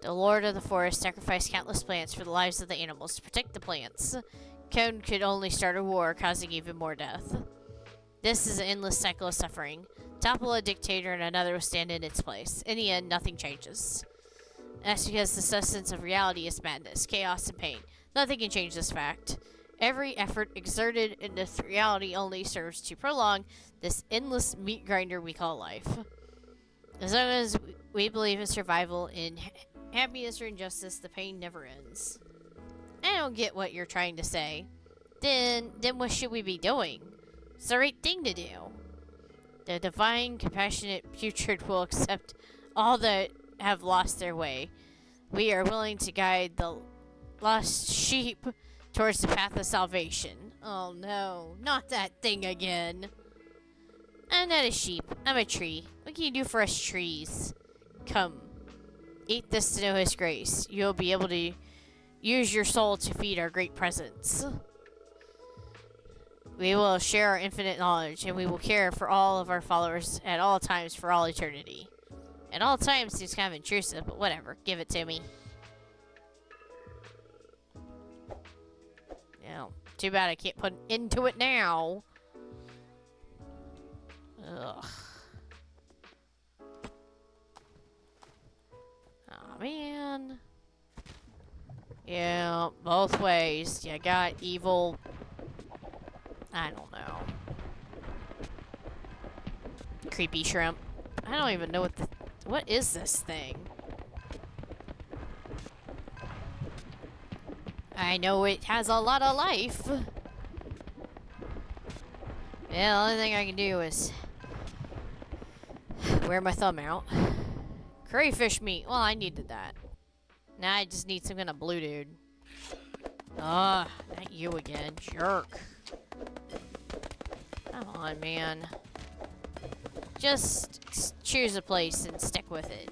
The Lord of the Forest sacrificed countless plants for the lives of the animals to protect the plants. Cone could only start a war, causing even more death. This is an endless cycle of suffering. Topple a dictator and another will stand in its place. In the end, nothing changes. That's because the substance of reality is madness, chaos, and pain. Nothing can change this fact. Every effort exerted in this reality only serves to prolong this endless meat grinder we call life. As long as we believe in survival, in happiness or injustice, the pain never ends. I don't get what you're trying to say. Then what should we be doing? It's the right thing to do. The divine, compassionate putrid will accept all that have lost their way. We are willing to guide the lost sheep towards the path of salvation. Oh no, not that thing again. I'm not a sheep, I'm a tree. What can you do for us trees? Come, eat this to know his grace. You'll be able to use your soul to feed our great presence. We will share our infinite knowledge, and we will care for all of our followers at all times for all eternity. At all times seems kind of intrusive, but whatever. Give it to me. Yeah, too bad I can't put into it now. Ugh. Oh man. Yeah, both ways. You got evil. I don't know. Creepy shrimp. I don't even know what is this thing? I know it has a lot of life. Yeah, the only thing I can do is wear my thumb out. Crayfish meat. Well, I needed that. Now I just need some kind of blue dude. Ugh, not you again, jerk. Come on, man. Just choose a place and stick with it.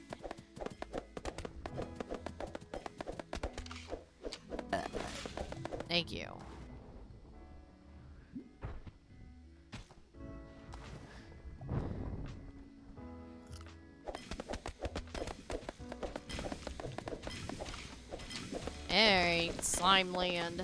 Thank you. Alright, slime land.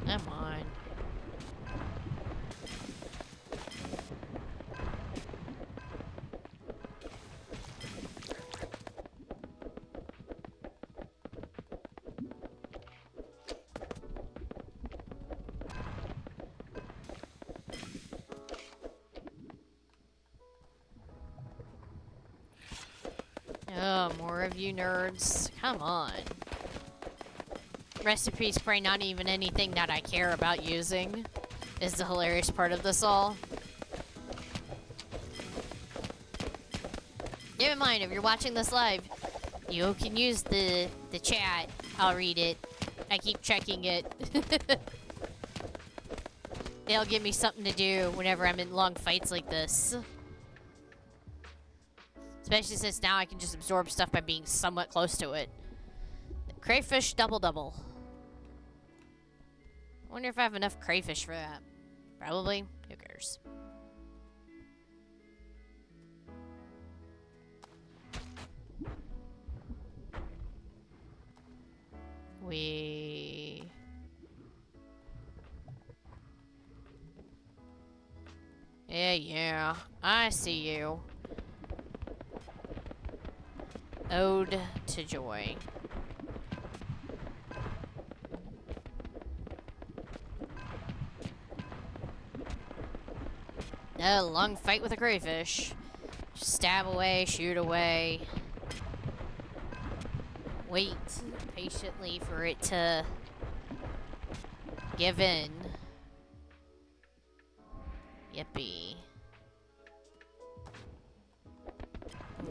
Come on. Oh, more of you nerds. Come on. Recipe's probably not even anything that I care about using, is the hilarious part of this all. Keep in mind, if you're watching this live, you can use the chat. I'll read it. I keep checking it. They'll give me something to do whenever I'm in long fights like this. Especially since now I can just absorb stuff by being somewhat close to it. Crayfish double-double. I wonder if I have enough crayfish for that. Probably. Who cares? Yeah. I see you. Ode to Joy. A long fight with a crayfish. Just stab away, shoot away. Wait patiently for it to give in. Yippee.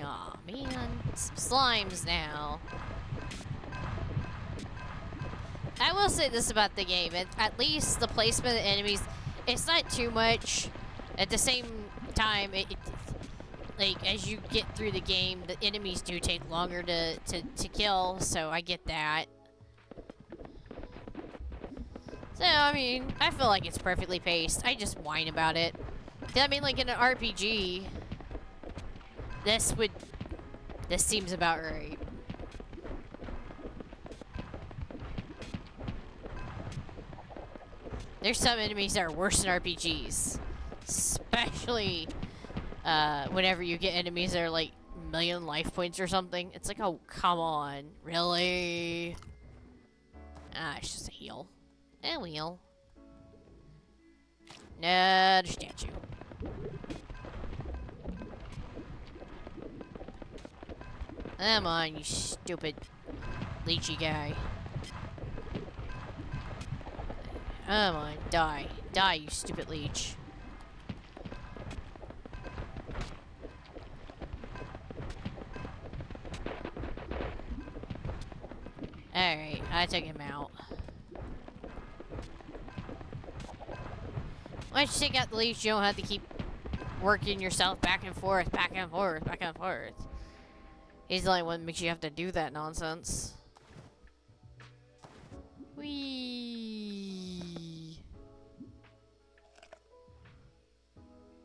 Aw, man. Some slimes now. I will say this about the game. At least the placement of the enemies, it's not too much. At the same time, like, as you get through the game, the enemies do take longer to kill, so I get that. So, I mean, I feel like it's perfectly paced. I just whine about it. I mean, like, in an RPG, this seems about right. There's some enemies that are worse than RPGs. Especially whenever you get enemies that are like a million life points or something. It's like, oh, come on. Really? Ah, it's just a heal. A wheel. Another statue. Come on, you stupid leechy guy. Come on, die. Die, you stupid leech. Alright, I took him out. Once you take out the leech, you don't have to keep working yourself back and forth, back and forth, back and forth. He's the only one that makes you have to do that nonsense. Whee!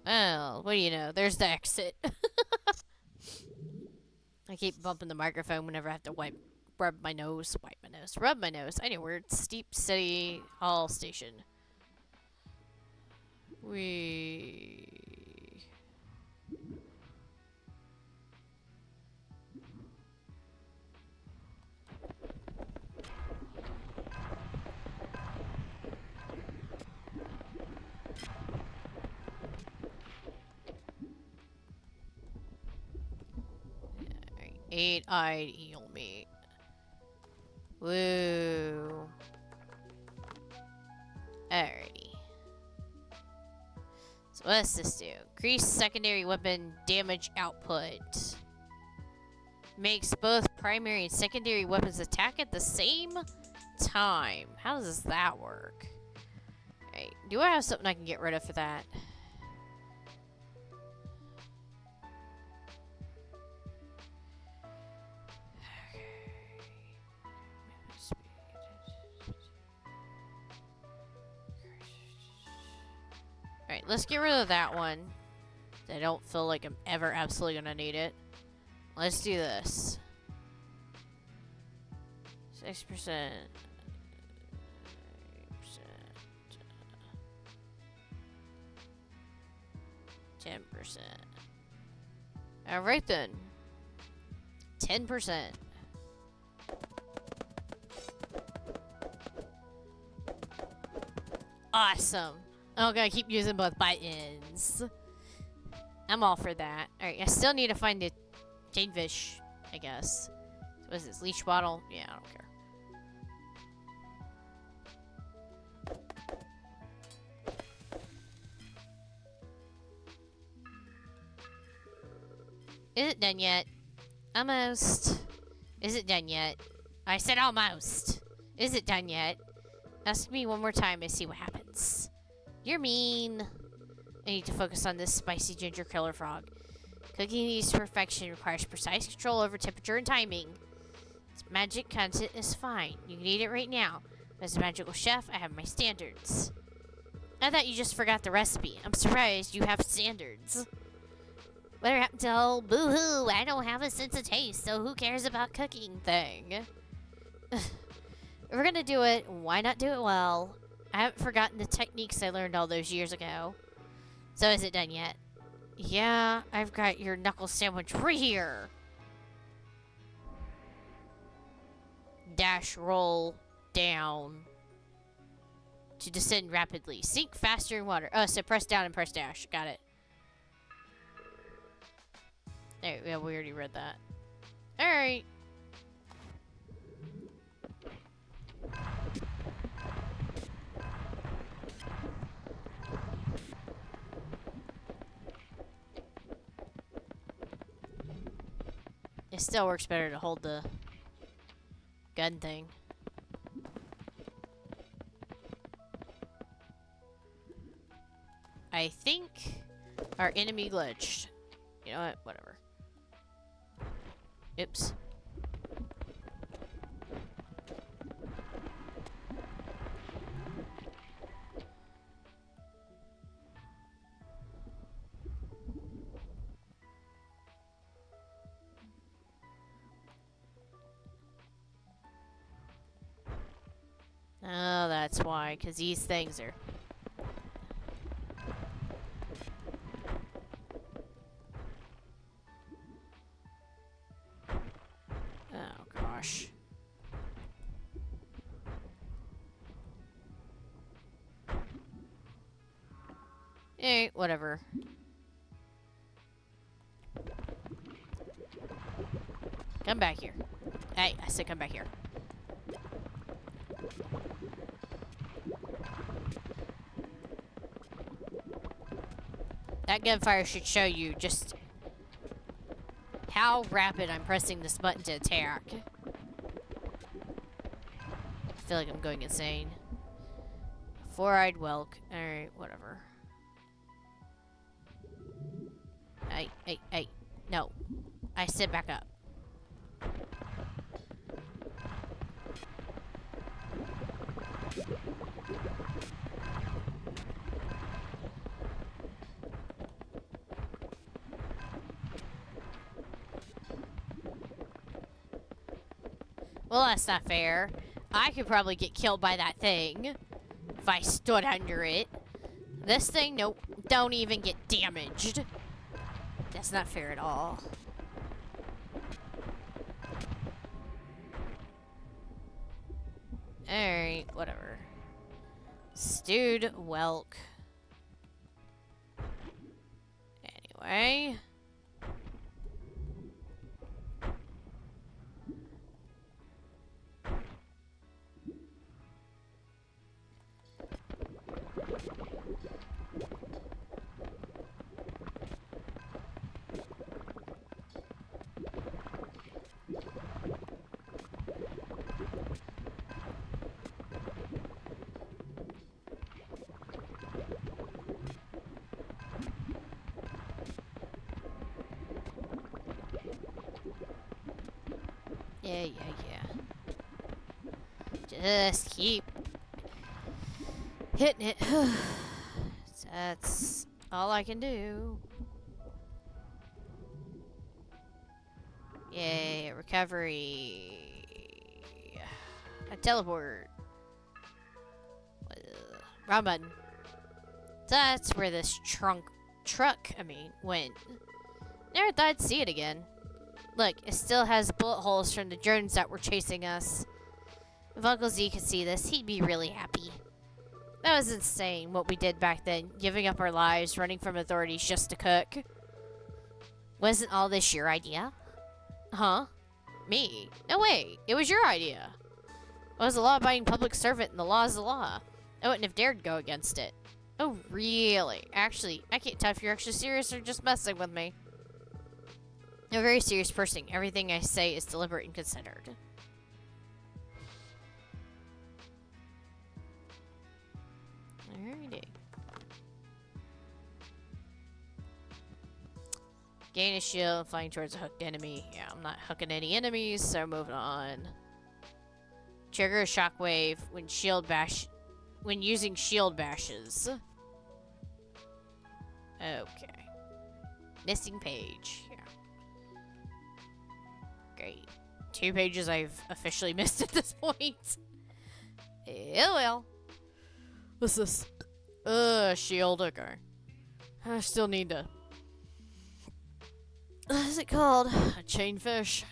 Well, what do you know? There's the exit. I keep bumping the microphone whenever I have to rub my nose. Rub my nose. I know where it's Steep City Hall Station. We. Eight-eyed eel meat. Woo. Alrighty. So what does this do? Increase secondary weapon damage output. Makes both primary and secondary weapons attack at the same time. How does that work? Alright, do I have something I can get rid of for that? Alright, let's get rid of that one. I don't feel like I'm ever absolutely gonna need it. Let's do this. 6%. 10%. Alright then. 10%. Awesome. Oh, gotta keep using both buttons. I'm all for that. Alright, I still need to find the chainfish, I guess. What is this? Leash bottle? Yeah, I don't care. Is it done yet? Almost. Is it done yet? I said almost. Is it done yet? Ask me one more time and see what happens. You're mean. I need to focus on this spicy ginger killer frog. Cooking these to perfection requires precise control over temperature and timing. Its magic content is fine. You can eat it right now. As a magical chef, I have my standards. I thought you just forgot the recipe. I'm surprised you have standards. Whatever happened to oh, boo-hoo, I don't have a sense of taste, so who cares about cooking thing? If we're gonna do it, why not do it well? I haven't forgotten the techniques I learned all those years ago. So is it done yet? Yeah, I've got your knuckle sandwich right here. Dash roll down to descend rapidly. Sink faster in water. Oh, so press down and press dash. Got it. There, yeah, we already read that. Alright. It still works better to hold the gun thing. I think our enemy glitched. You know what? Whatever. Oops. Oh, that's why, because these things are... Oh, gosh. Eh, whatever. Come back here. Hey, I said come back here. That gunfire should show you just how rapid I'm pressing this button to attack. I feel like I'm going insane. Four-eyed whelk. Alright, whatever. Hey. No. I sit back up. Well, that's not fair. I could probably get killed by that thing if I stood under it. This thing, nope, don't even get damaged. That's not fair at all. Alright, whatever. Stewed whelk. Anyway. Yeah. Just keep hitting it. That's all I can do. Yay, recovery. A teleport. Wrong button. That's where this truck, went. Never thought I'd see it again. Look, it still has bullet holes from the drones that were chasing us. If Uncle Z could see this, he'd be really happy. That was insane, what we did back then, giving up our lives, running from authorities just to cook. Wasn't all this your idea? Huh? Me? No way, it was your idea. I was a law-abiding public servant, and the law is the law. I wouldn't have dared go against it. Oh, really? Actually, I can't tell if you're actually serious or just messing with me. I'm a very serious person. Everything I say is deliberate and considered. Alrighty. Gain a shield, flying towards a hooked enemy. Yeah, I'm not hooking any enemies, so moving on. Trigger a shockwave when using shield bashes. Okay. Missing page. Yeah. Great. 2 pages I've officially missed at this point. Oh well. What's this? Shield, okay. I still need to... What is it called? A chainfish?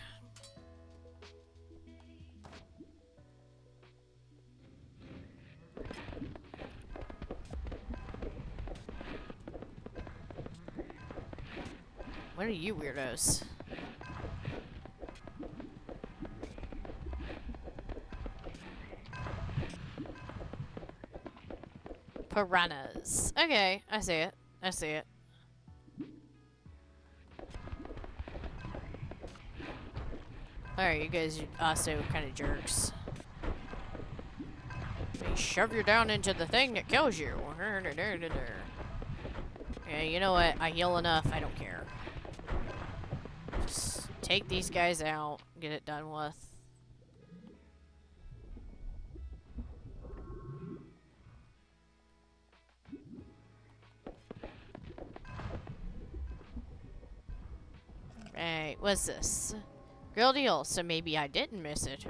What are you weirdos? Piranhas. Okay, I see it. I see it. Alright, you guys are also kind of jerks. They shove you down into the thing that kills you. Yeah, you know what? I heal enough. I don't care. Just take these guys out. Get it done with. Right, what's this? Grilled eel, so maybe I didn't miss it.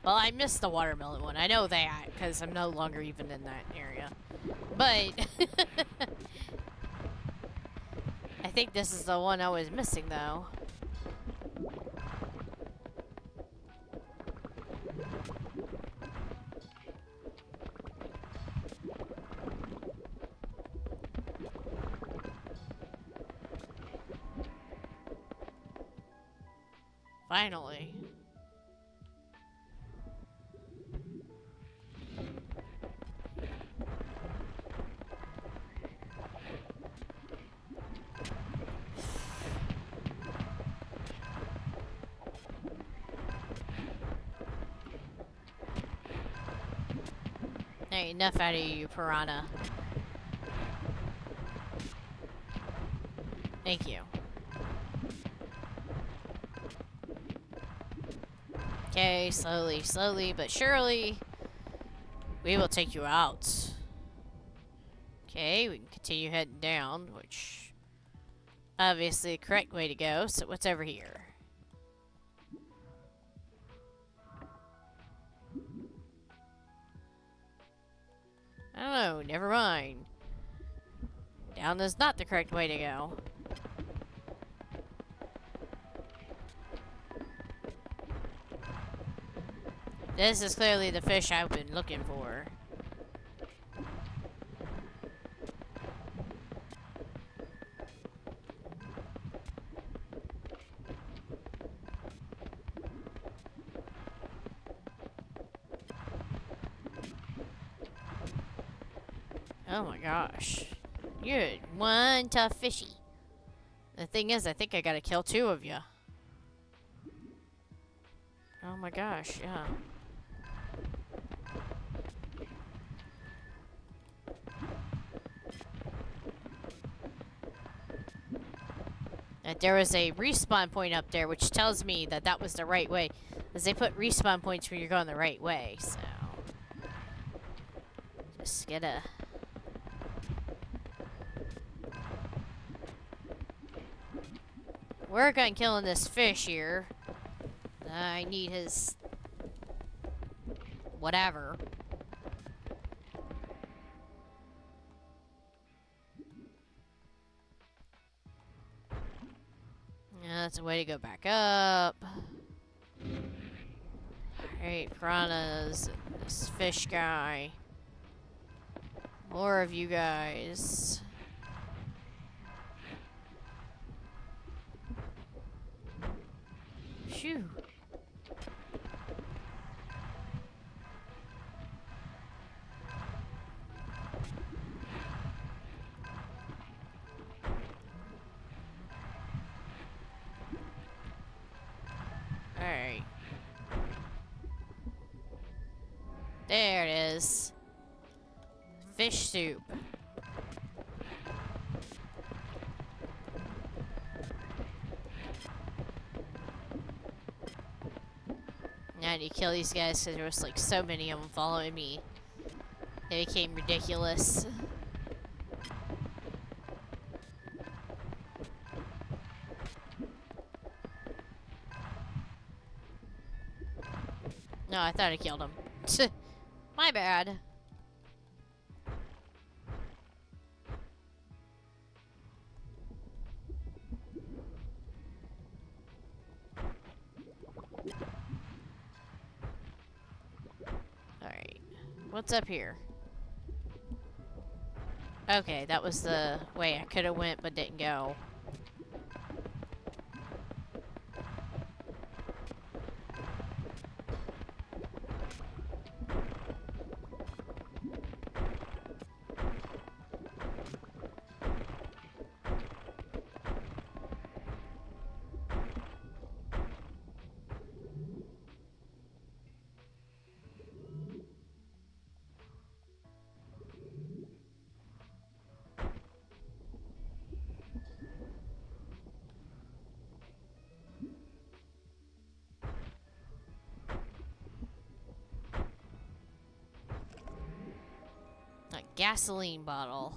Well, I missed the watermelon one. I know that, because I'm no longer even in that area. But... I think this is the one I was missing, though. Finally. Hey, enough out of you, piranha. Thank you. Okay, slowly, but surely, we will take you out. Okay, we can continue heading down, which, obviously, the correct way to go. So what's over here? Oh, never mind. Down is not the correct way to go. This is clearly the fish I've been looking for. Oh my gosh. You're one tough fishy. The thing is, I think I gotta kill 2 of you. Oh my gosh, yeah. That there was a respawn point up there, which tells me that that was the right way. Because they put respawn points when you're going the right way, so... Just gotta... work on killing this fish here. I need his... whatever. Yeah, that's a way to go back up. Alright, piranhas. This fish guy. More of you guys. Shoo. Alright. There it is. Fish soup. Now I need to kill these guys because there was like so many of them following me. They became ridiculous. No, I thought I killed him. My bad. Alright. What's up here? Okay, that was the way I could have went but didn't go. A gasoline bottle.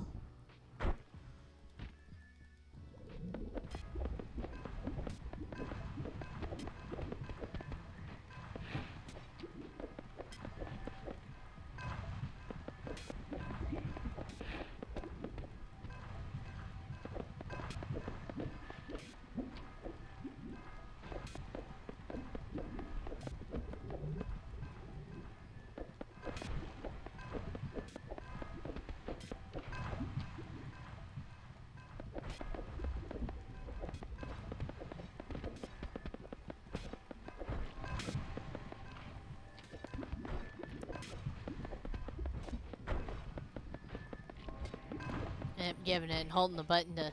I'm giving it and holding the button to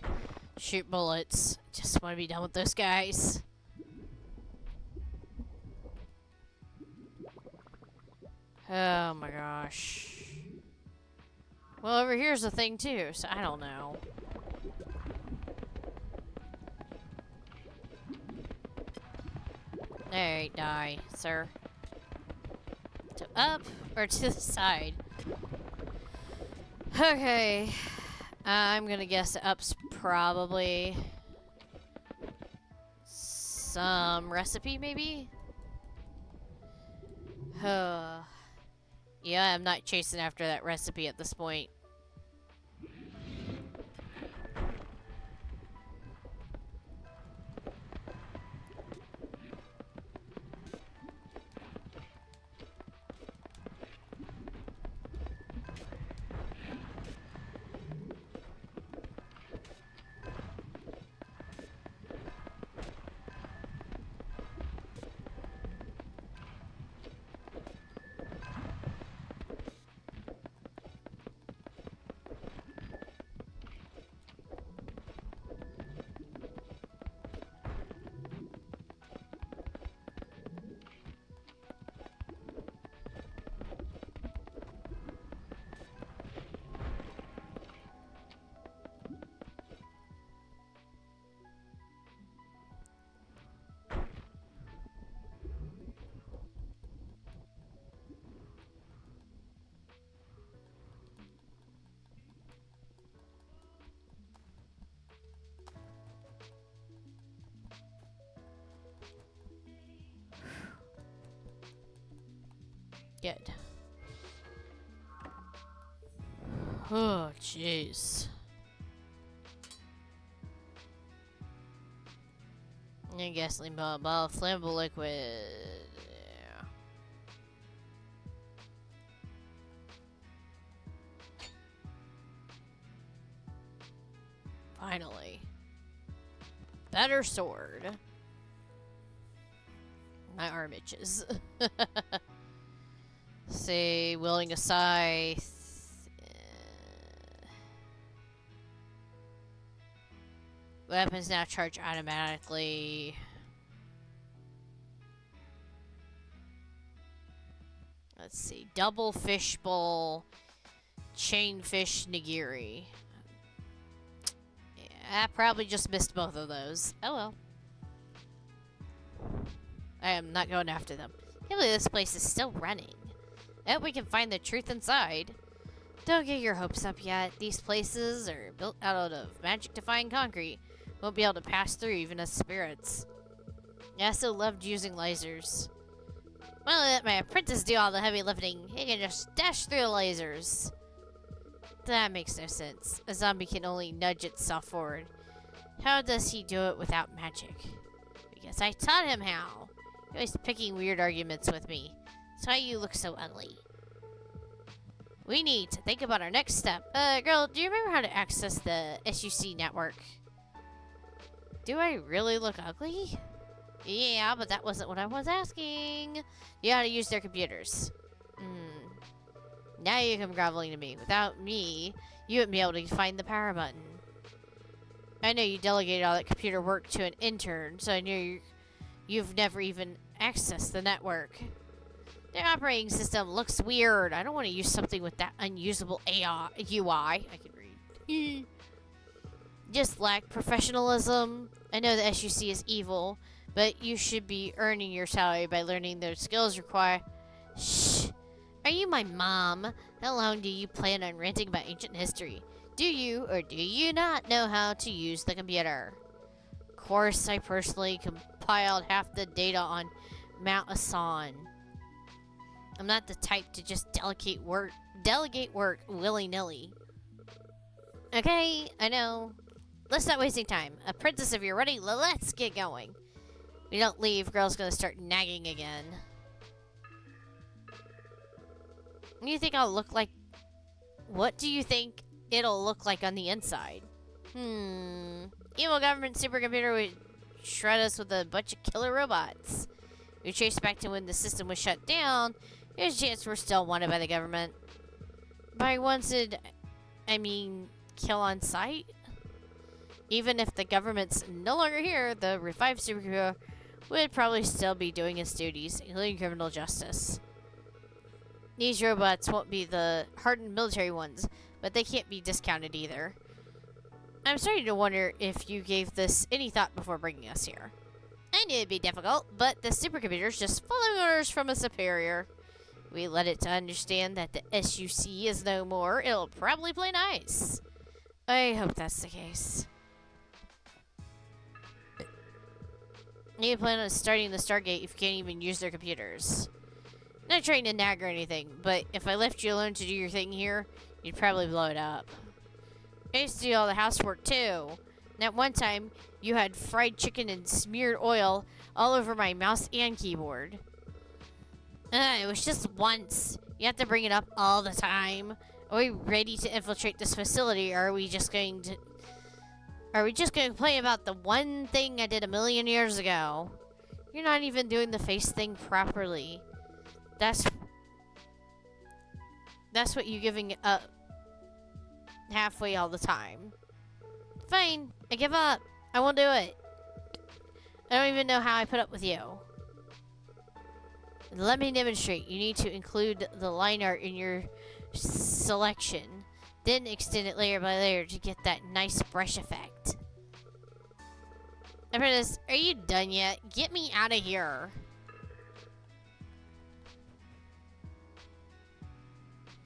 shoot bullets. Just want to be done with those guys. Oh my gosh. Well, over here's the thing too, so I don't know. Alright, die, sir. To up or to the side? Okay. I'm gonna guess up's probably some recipe, maybe? Yeah, I'm not chasing after that recipe at this point. Good. Oh, jeez. Gasoline bottle, flammable liquid. Yeah. Finally. Better sword. My arm itches. See, wielding a scythe. Weapons now charge automatically. Let's see. Double fishbowl. Chain fish nigiri. Yeah, I probably just missed both of those. Oh well. I am not going after them. Can't believe this place is still running. I hope we can find the truth inside. Don't get your hopes up yet. These places are built out of magic-defying concrete. Won't be able to pass through even as spirits. I also loved using lasers. Well, I let my apprentice do all the heavy lifting. He can just dash through the lasers. That makes no sense. A zombie can only nudge itself forward. How does he do it without magic? Because I taught him how. You're always picking weird arguments with me. That's why you look so ugly. We need to think about our next step. Girl, do you remember how to access the SUC network? Do I really look ugly? Yeah, but that wasn't what I was asking. You know how to use their computers. Now you come groveling to me. Without me, you wouldn't be able to find the power button. I know you delegated all that computer work to an intern, so I know you've never even accessed the network. The operating system looks weird. I don't want to use something with that unusable AI, UI. I can read. Just lack professionalism. I know the SUC is evil, but you should be earning your salary by learning the skills required. Shh. Are you my mom? How long do you plan on ranting about ancient history? Do you or do you not know how to use the computer? Of course, I personally compiled half the data on Mount Asan. I'm not the type to just delegate work willy-nilly. Okay, I know. Let's not wasting time. Apprentice, if you're ready, let's get going. If we don't leave, girl's gonna start nagging again. What do you think I'll look like? What do you think it'll look like on the inside? Evil government supercomputer would shred us with a bunch of killer robots. We trace back to when the system was shut down. There's a chance we're still wanted by the government. By wanted, I mean kill on sight? Even if the government's no longer here, the revived superhero would probably still be doing its duties, including criminal justice. These robots won't be the hardened military ones, but they can't be discounted either. I'm starting to wonder if you gave this any thought before bringing us here. I knew it'd be difficult, but the supercomputer's just following orders from a superior. We let it to understand that the SUC is no more, it'll probably play nice. I hope that's the case. You plan on starting the Stargate if you can't even use their computers. Not trying to nag or anything, but if I left you alone to do your thing here, you'd probably blow it up. I used to do all the housework too. And at one time, you had fried chicken and smeared oil all over my mouse and keyboard. It was just once. You have to bring it up all the time. Are we ready to infiltrate this facility, or are we just going to... Are we just going to complain about the one thing I did 1,000,000 years ago? You're not even doing the face thing properly. That's what you're giving up halfway all the time. Fine, I give up. I won't do it. I don't even know how I put up with you. Let me demonstrate. You need to include the line art in your selection. Then extend it layer by layer to get that nice brush effect. Apprentice, are you done yet? Get me out of here.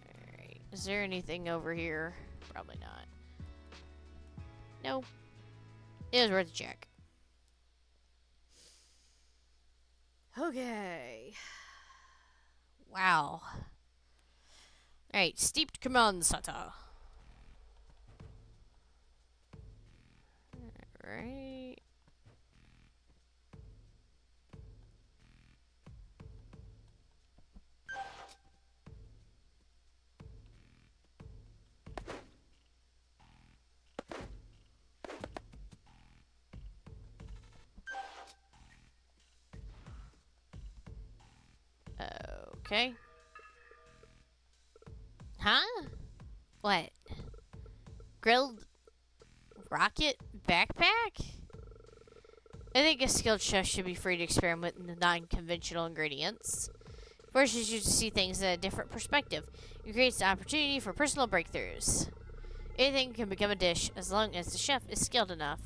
Alright, is there anything over here? Probably not. Nope. It was worth a check. Okay. Wow. Alright, steeped command center. Alright. Okay. Huh? What? Grilled rocket backpack? I think a skilled chef should be free to experiment with non-conventional ingredients. Forces you to see things in a different perspective. It creates the opportunity for personal breakthroughs. Anything can become a dish as long as the chef is skilled enough.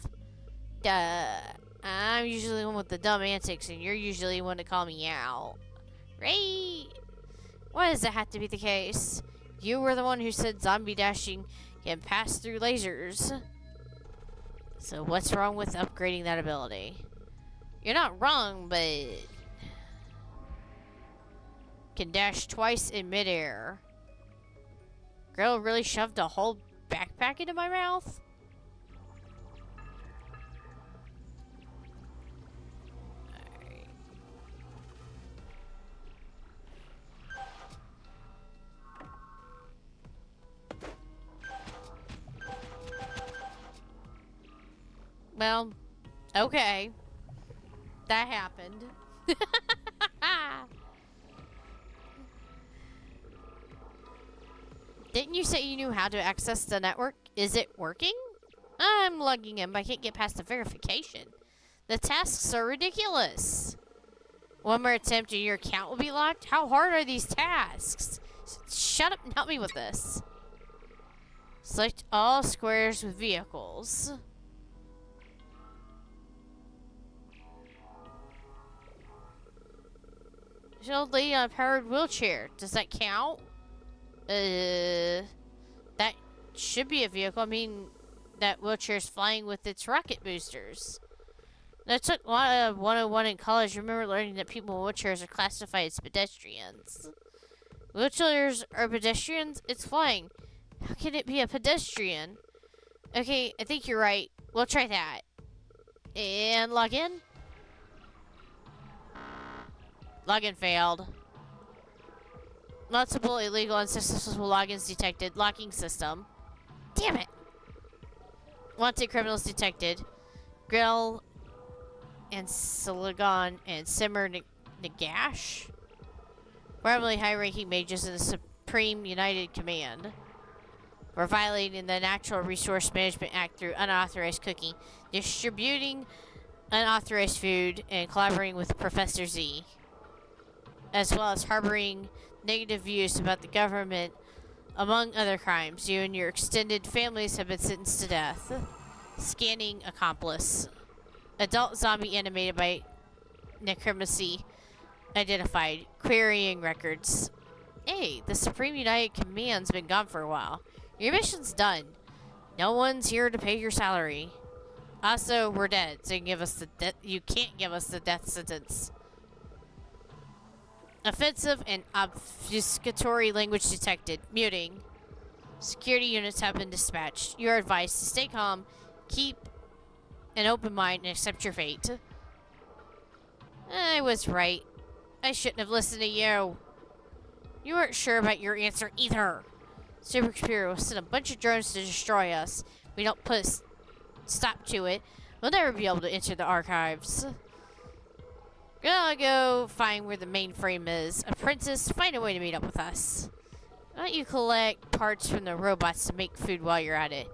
Duh. I'm usually the one with the dumb antics, and you're usually the one to call me out. Right? Why does that have to be the case? You were the one who said zombie dashing can pass through lasers. So what's wrong with upgrading that ability? You're not wrong, but... Can dash twice in midair. Girl really shoved a whole backpack into my mouth? Well, okay. That happened. Didn't you say you knew how to access the network? Is it working? I'm logging in, but I can't get past the verification. The tasks are ridiculous. One more attempt and your account will be locked? How hard are these tasks? Shut up and help me with this. Select all squares with vehicles. There's an old lady on a powered wheelchair. Does that count? That should be a vehicle. I mean, that wheelchair's flying with its rocket boosters. I took 101 in college. I remember learning that people in wheelchairs are classified as pedestrians. Wheelchairs are pedestrians? It's flying. How can it be a pedestrian? Okay, I think you're right. We'll try that. And log in. Login failed. Multiple illegal and successful logins detected. Locking system. Damn it. Wanted criminals detected. Grill and Silicon and Simmer Nagash. Formerly high-ranking mages in the Supreme United Command. For violating the Natural Resource Management Act through unauthorized cooking, distributing unauthorized food, and collaborating with Professor Z. As well as harboring negative views about the government, among other crimes. You and your extended families have been sentenced to death. Scanning accomplice. Adult zombie animated by necromancy identified. Querying records. Hey, the Supreme United Command's been gone for a while. Your mission's done. No one's here to pay your salary. Also, we're dead, so you can't give us the death sentence. Offensive and obfuscatory language detected. Muting. Security units have been dispatched. You are advised to stay calm, keep an open mind, and accept your fate. I was right. I shouldn't have listened to you. You weren't sure about your answer either. Supercomputer will send a bunch of drones to destroy us. If we don't put a stop to it, we'll never be able to enter the archives. Gonna go find where the mainframe is. Apprentice, find a way to meet up with us. Why don't you collect parts from the robots to make food while you're at it?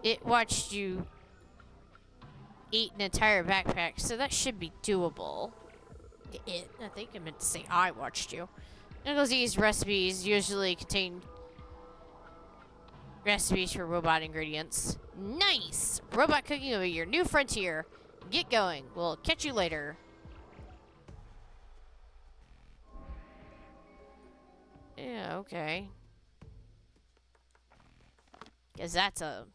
It watched you eat an entire backpack, so that should be doable. I think I meant to say I watched you. These recipes usually contain recipes for robot ingredients. Nice! Robot cooking will be your new frontier. Get going. We'll catch you later. Yeah, okay. Guess that's a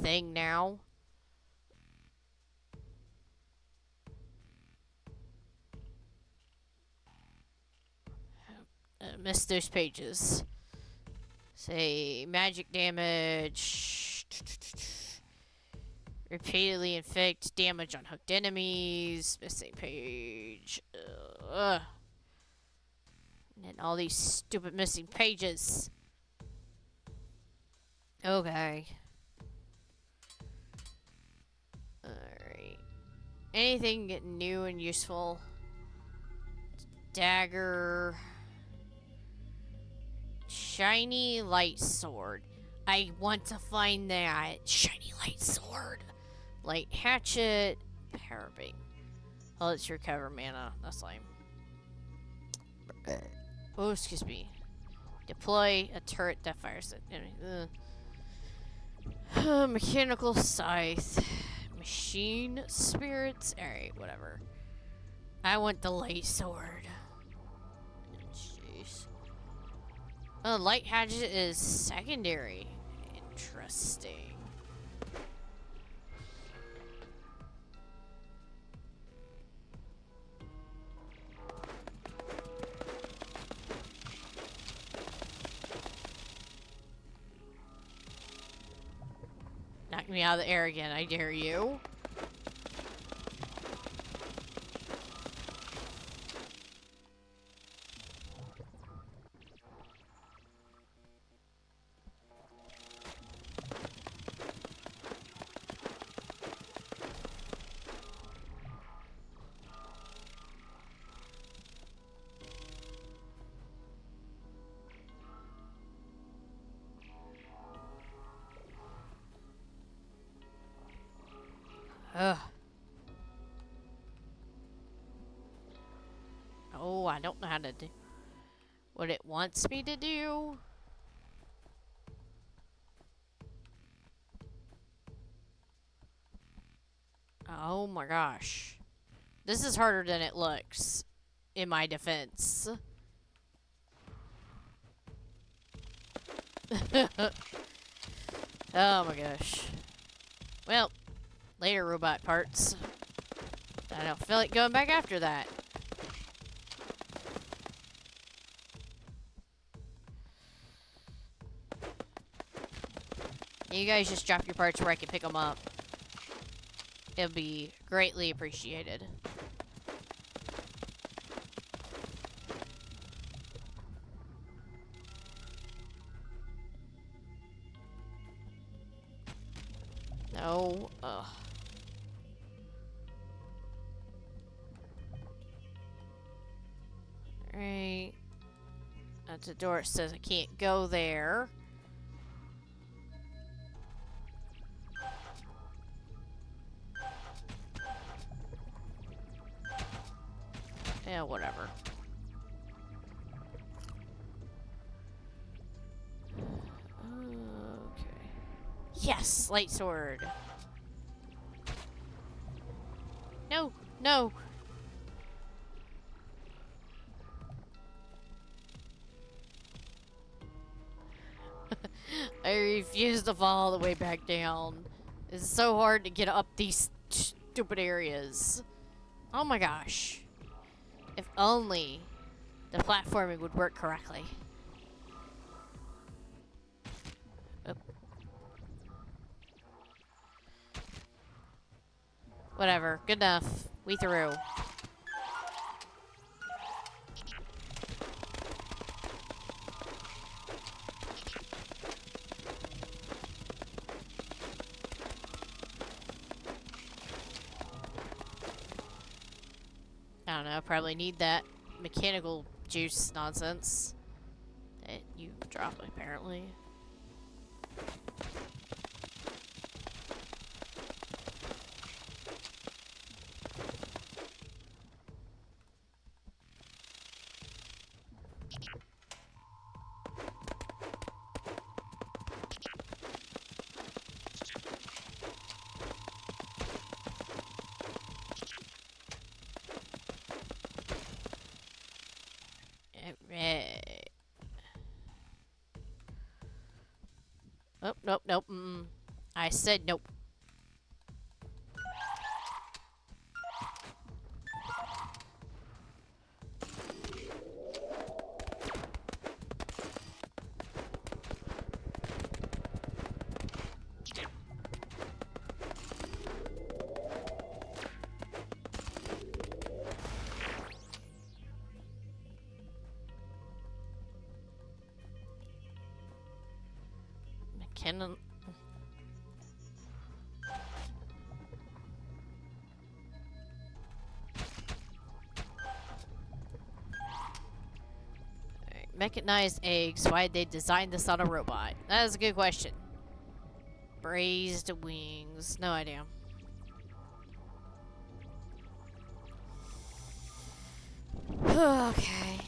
thing now. Missed those pages. Say magic damage. Repeatedly inflict damage on hooked enemies. Missing page. Ugh. And all these stupid missing pages. Okay. Alright. Anything new and useful? Dagger. Shiny light sword. I want to find that. Shiny light sword. Light hatchet. Power bank. Oh, let's recover mana. That's lame. Oh, excuse me. Deploy a turret that fires it. Mechanical scythe. Machine spirits. Alright, whatever. I want the light sword. Jeez. Oh, light hatchet is secondary. Interesting. Knock me out of the air again, I dare you. Ugh. Oh, I don't know how to do what it wants me to do. Oh my gosh. This is harder than it looks, in my defense. Oh my gosh. Well, later robot parts. I don't feel like going back after that. You guys just drop your parts where I can pick them up. It'll be greatly appreciated. No. Ugh. Alright. That's a door that says I can't go there. Yeah, whatever. Okay. Yes! Light sword. No! No! I refuse to fall all the way back down. It's so hard to get up these stupid areas. Oh my gosh. If only the platforming would work correctly. Oop. Whatever. Good enough. We through. I don't know. Probably need that mechanical juice nonsense that you dropped, apparently. Alright. Oh, nope, nope. I said nope. McKinnon. Mechanized eggs. Why'd they design this on a robot? That is a good question. Braised wings. No idea. Okay.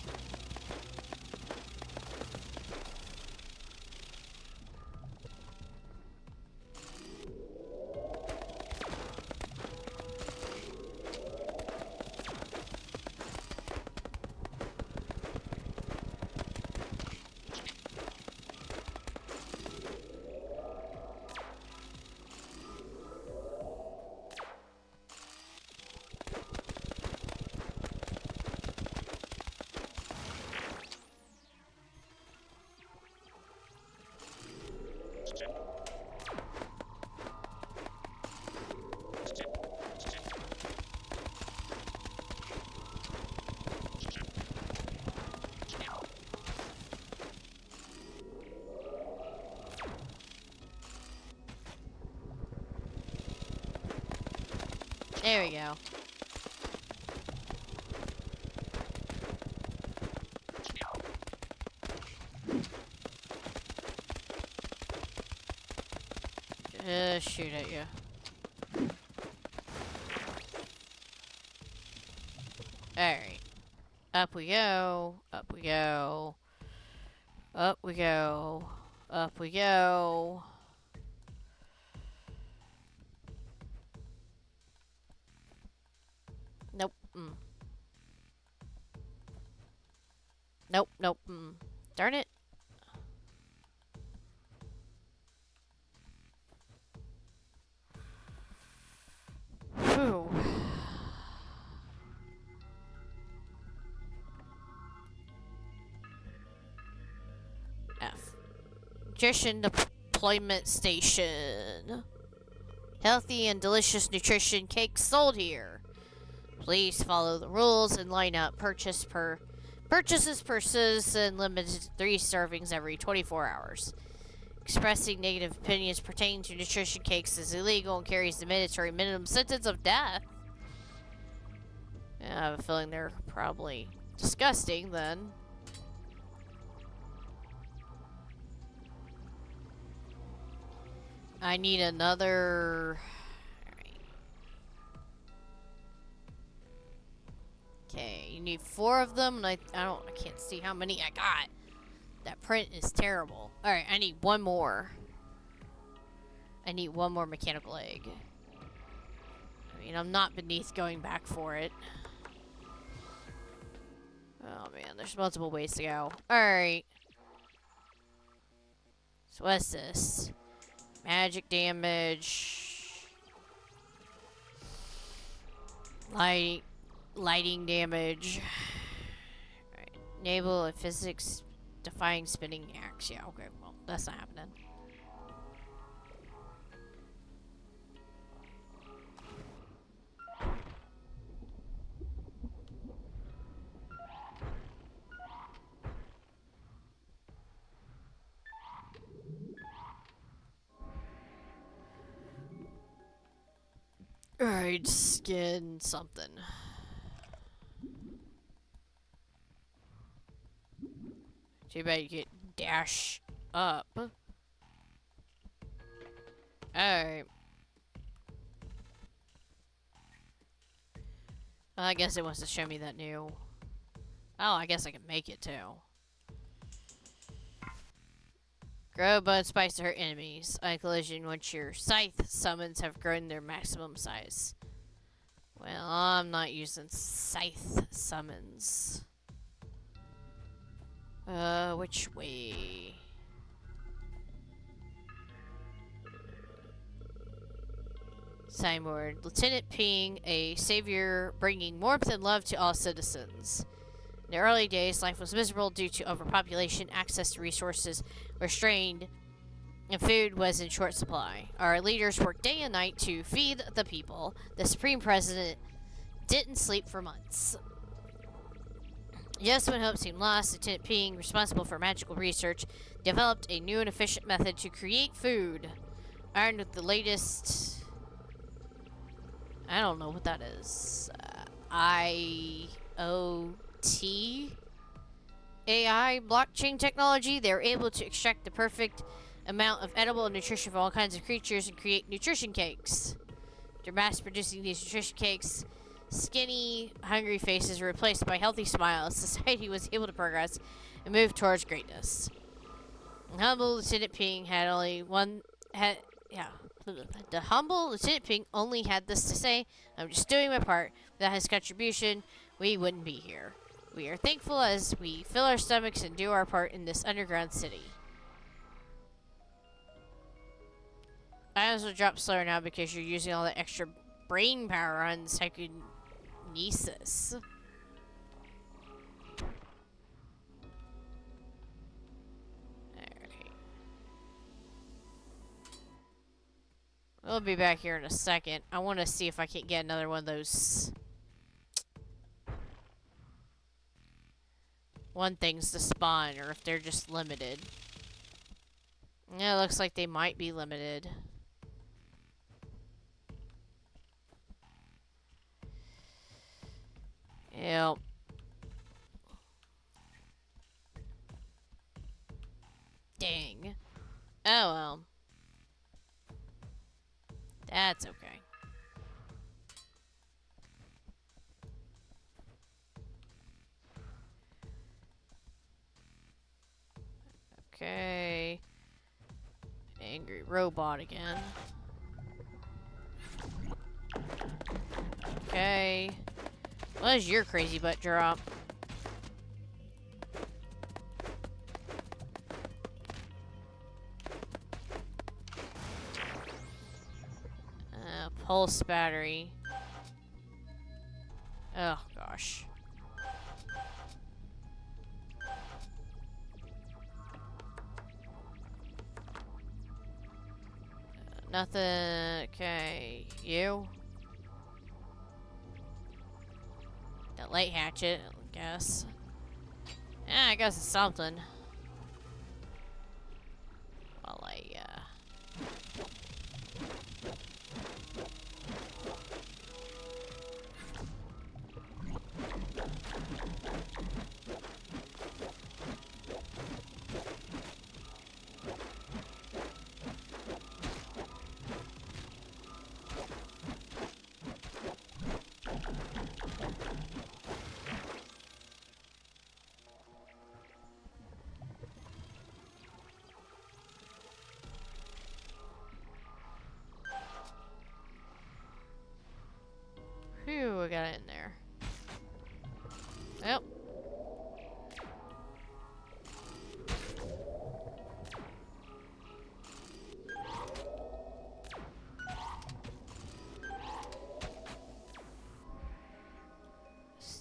There we go. Just shoot at you. Alright. Up we go. Up we go. Up we go. Up we go. Nope. Nope, nope. Darn it. Whew. F. Nutrition deployment station. Healthy and delicious nutrition cakes sold here. Please follow the rules and line up. Purchases per citizen limited to 3 servings every 24 hours. Expressing negative opinions pertaining to nutrition cakes is illegal and carries the mandatory minimum sentence of death. I have a feeling they're probably disgusting then. I need another... Okay, you need 4 of them, and I can't see how many I got. That print is terrible. Alright, I need 1 more. I need 1 more mechanical egg. I mean, I'm not beneath going back for it. Oh man, there's multiple ways to go. Alright. So what's this? Magic damage. Light. lighting damage. Alright. Enable a physics defying spinning axe. Yeah, okay, well, that's not happening. Alright, skin something. Too bad you get dash up. Alright. Well, I guess it wants to show me that new. Oh, I guess I can make it too. Grow bone spice to hurt enemies. On collision, once your scythe summons have grown their maximum size. Well, I'm not using scythe summons. Which way? Signboard. Lieutenant Ping, a savior bringing warmth and love to all citizens. In the early days, life was miserable due to overpopulation, access to resources were strained, and food was in short supply. Our leaders worked day and night to feed the people. The Supreme President didn't sleep for months. Just when hope seemed lost, Lieutenant Ping, responsible for magical research, developed a new and efficient method to create food. Armed with the latest... I don't know what that is. IoT AI blockchain technology. They're able to extract the perfect amount of edible and nutrition for all kinds of creatures and create nutrition cakes. They're mass producing these nutrition cakes. Skinny, hungry faces were replaced by healthy smiles. Society was able to progress and move towards greatness. Humble Lieutenant Ping had only one... The humble Lieutenant Ping only had this to say: I'm just doing my part. Without his contribution, we wouldn't be here. We are thankful as we fill our stomachs and do our part in this underground city. I also drop slower now because you're using all the extra brain power on psychokinesis. We'll be back here in a second. I want to see if I can get another one of those things to spawn, or if they're just limited. Yeah, it looks like they might be limited. Yep. Dang. Oh well. That's okay. Okay. Angry robot again. Okay. What is your crazy butt drop? Pulse battery. Oh, gosh. Nothing. Okay. You? The light hatchet, I guess. Yeah, I guess it's something. Well,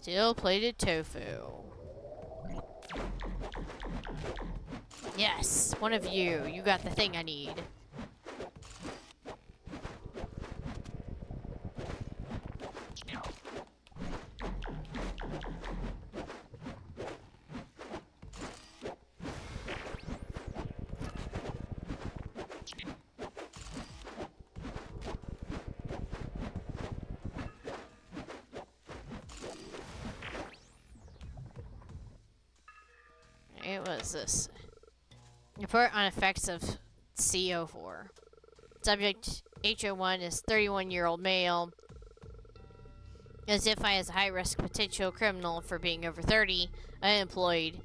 Steel plated tofu. Yes, one of you. You got the thing I need. What is this? Report on effects of CO4. Subject HO1 is 31-year-old male. Identified as a high-risk potential criminal for being over 30, unemployed,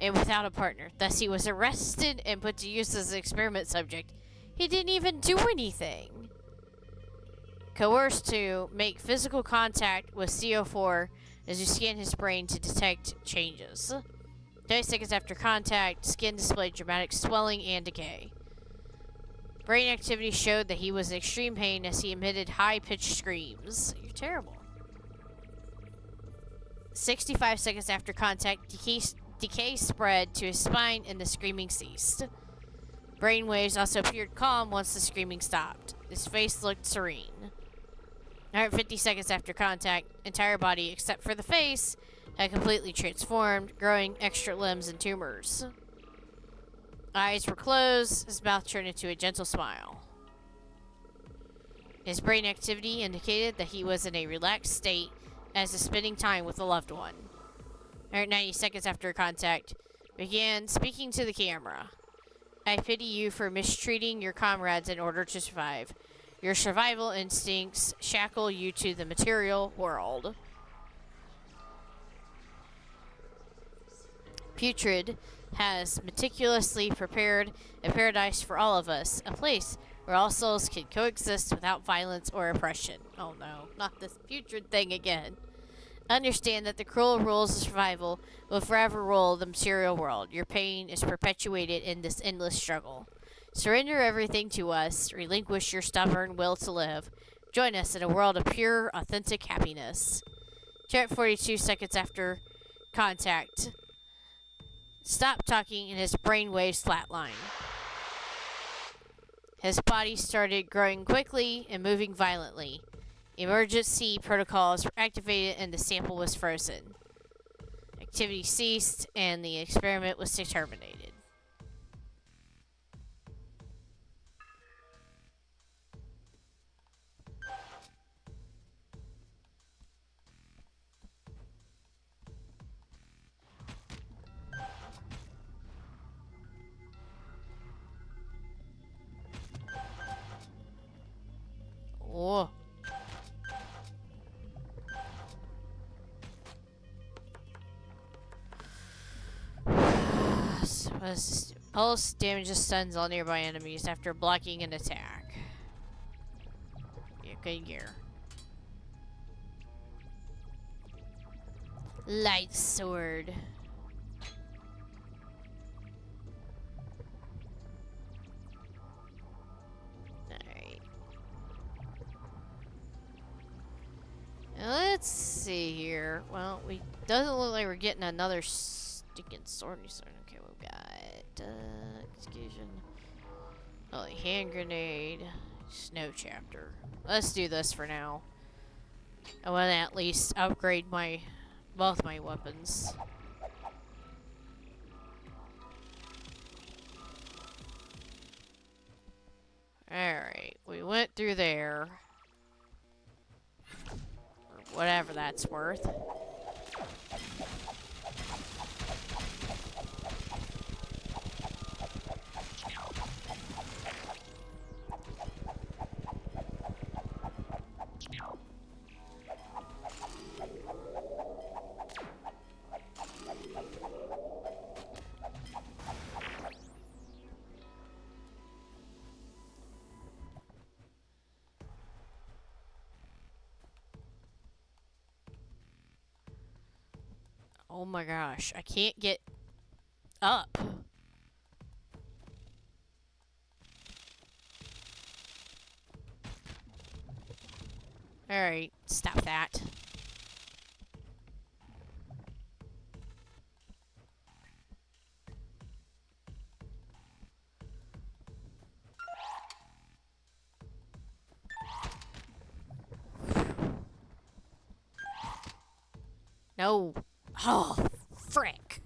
and without a partner. Thus, he was arrested and put to use as an experiment subject. He didn't even do anything. Coerced to make physical contact with CO4 as you scan his brain to detect changes. 30 seconds after contact, skin displayed dramatic swelling and decay. Brain activity showed that he was in extreme pain as he emitted high-pitched screams. You're terrible. 65 seconds after contact, decay spread to his spine and the screaming ceased. Brain waves also appeared calm once the screaming stopped. His face looked serene. 150 seconds after contact, entire body except for the face had completely transformed, growing extra limbs and tumors. Eyes were closed, his mouth turned into a gentle smile. His brain activity indicated that he was in a relaxed state as is spending time with a loved one. 190 seconds after contact, began speaking to the camera. I pity you for mistreating your comrades in order to survive. Your survival instincts shackle you to the material world. Putrid has meticulously prepared a paradise for all of us, a place where all souls can coexist without violence or oppression. Oh no, not this putrid thing again. Understand that the cruel rules of survival will forever rule the material world. Your pain is perpetuated in this endless struggle. Surrender everything to us. Relinquish your stubborn will to live. Join us in a world of pure, authentic happiness. Check 42 seconds after contact. Stopped talking and his brainwaves flatlined. His body started growing quickly and moving violently. Emergency protocols were activated and the sample was frozen. Activity ceased and the experiment was terminated. Oh. Pulse damages stuns all nearby enemies after blocking an attack. Yeah, good gear. Light sword. Alright. Now let's see here. Well, doesn't look like we're getting another stinking sword. Okay, we've got execution. Oh, hand grenade. Snow chapter. Let's do this for now. I want to at least upgrade both my weapons. Alright, we went through there. Or whatever that's worth. Oh my gosh, I can't get up. Alright, stop that. No. Oh, frick.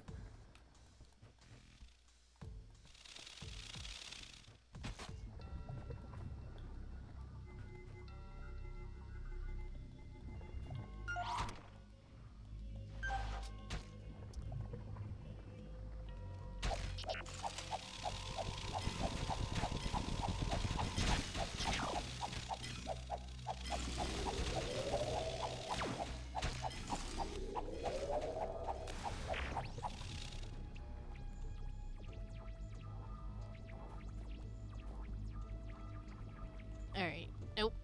Alright. Nope.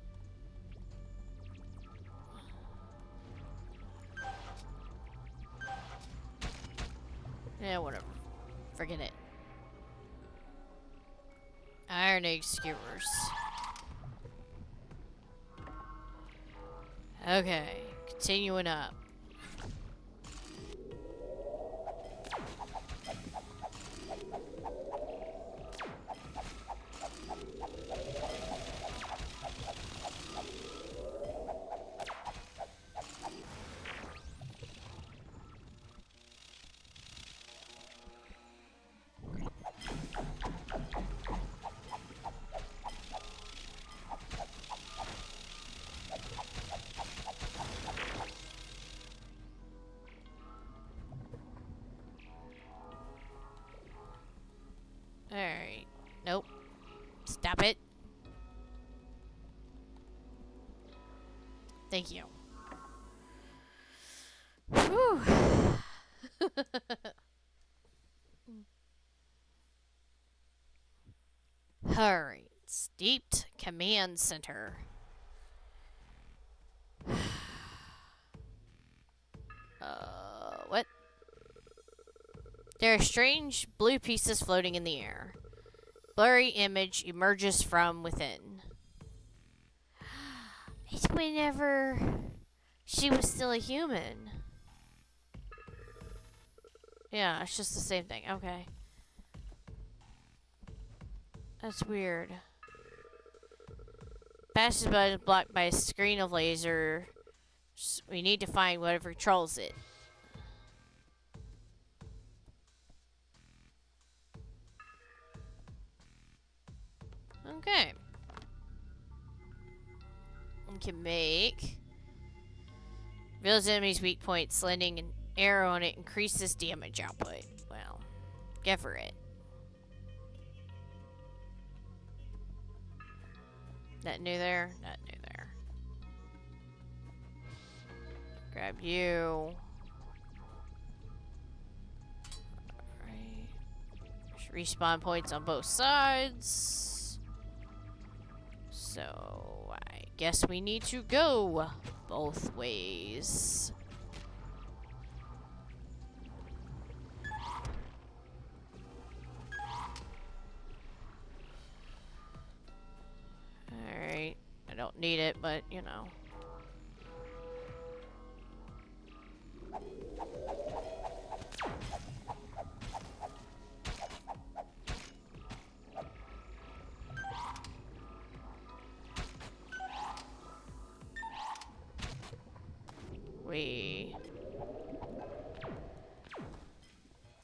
Yeah, whatever. Forget it. Iron egg skewers. Okay. Continuing up. Alright. Nope. Stop it. Thank you. Whew. Alright. Steeped Command Center. What? There are strange blue pieces floating in the air. Blurry image emerges from within. It's whenever she was still a human. Yeah, it's just the same thing. Okay. That's weird. Passage button is blocked by a screen of laser. We need to find whatever controls it. Okay. We can make reveals enemy's weak points. Landing an arrow on it increases damage output. Well, get for it. That new there? Not new there. Grab you. Alright. Respawn points on both sides. So, I guess we need to go both ways. Alright. I don't need it, but, you know.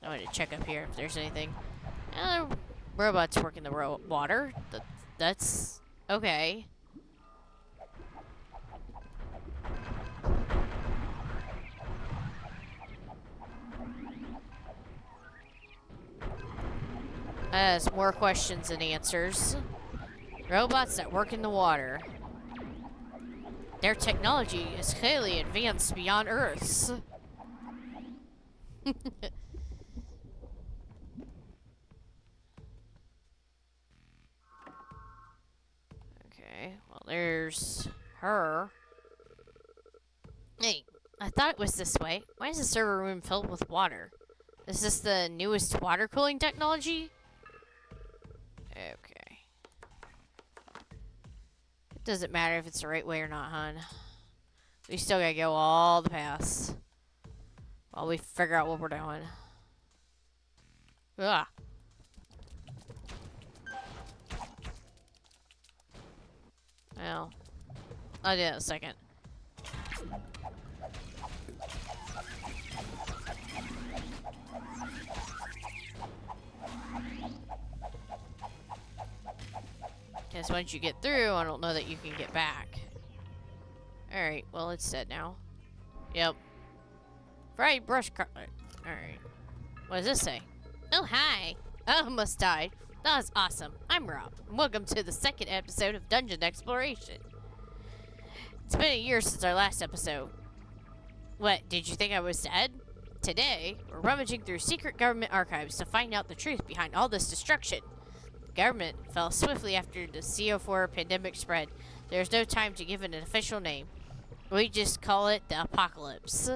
I want to check up here if there's anything. Robots work in the water. That's okay. That's more questions than answers. Robots that work in the water. Their technology is clearly advanced beyond Earth's. Okay, well, there's her. Hey, I thought it was this way. Why is the server room filled with water? Is this the newest water cooling technology? Okay. It doesn't matter if it's the right way or not, hon. We still gotta go all the paths while we figure out what we're doing. Ugh. Well, I'll do that in a second. Because once you get through, I don't know that you can get back. Alright, well, it's dead now. Yep. Fried brush cutlet. Alright. What does this say? Oh, hi. I almost died. That was awesome. I'm Rob, and welcome to the second episode of Dungeon Exploration. It's been a year since our last episode. What, did you think I was dead? Today, we're rummaging through secret government archives to find out the truth behind all this destruction. The government fell swiftly after the CO4 pandemic spread. There's no time to give it an official name. We just call it the apocalypse.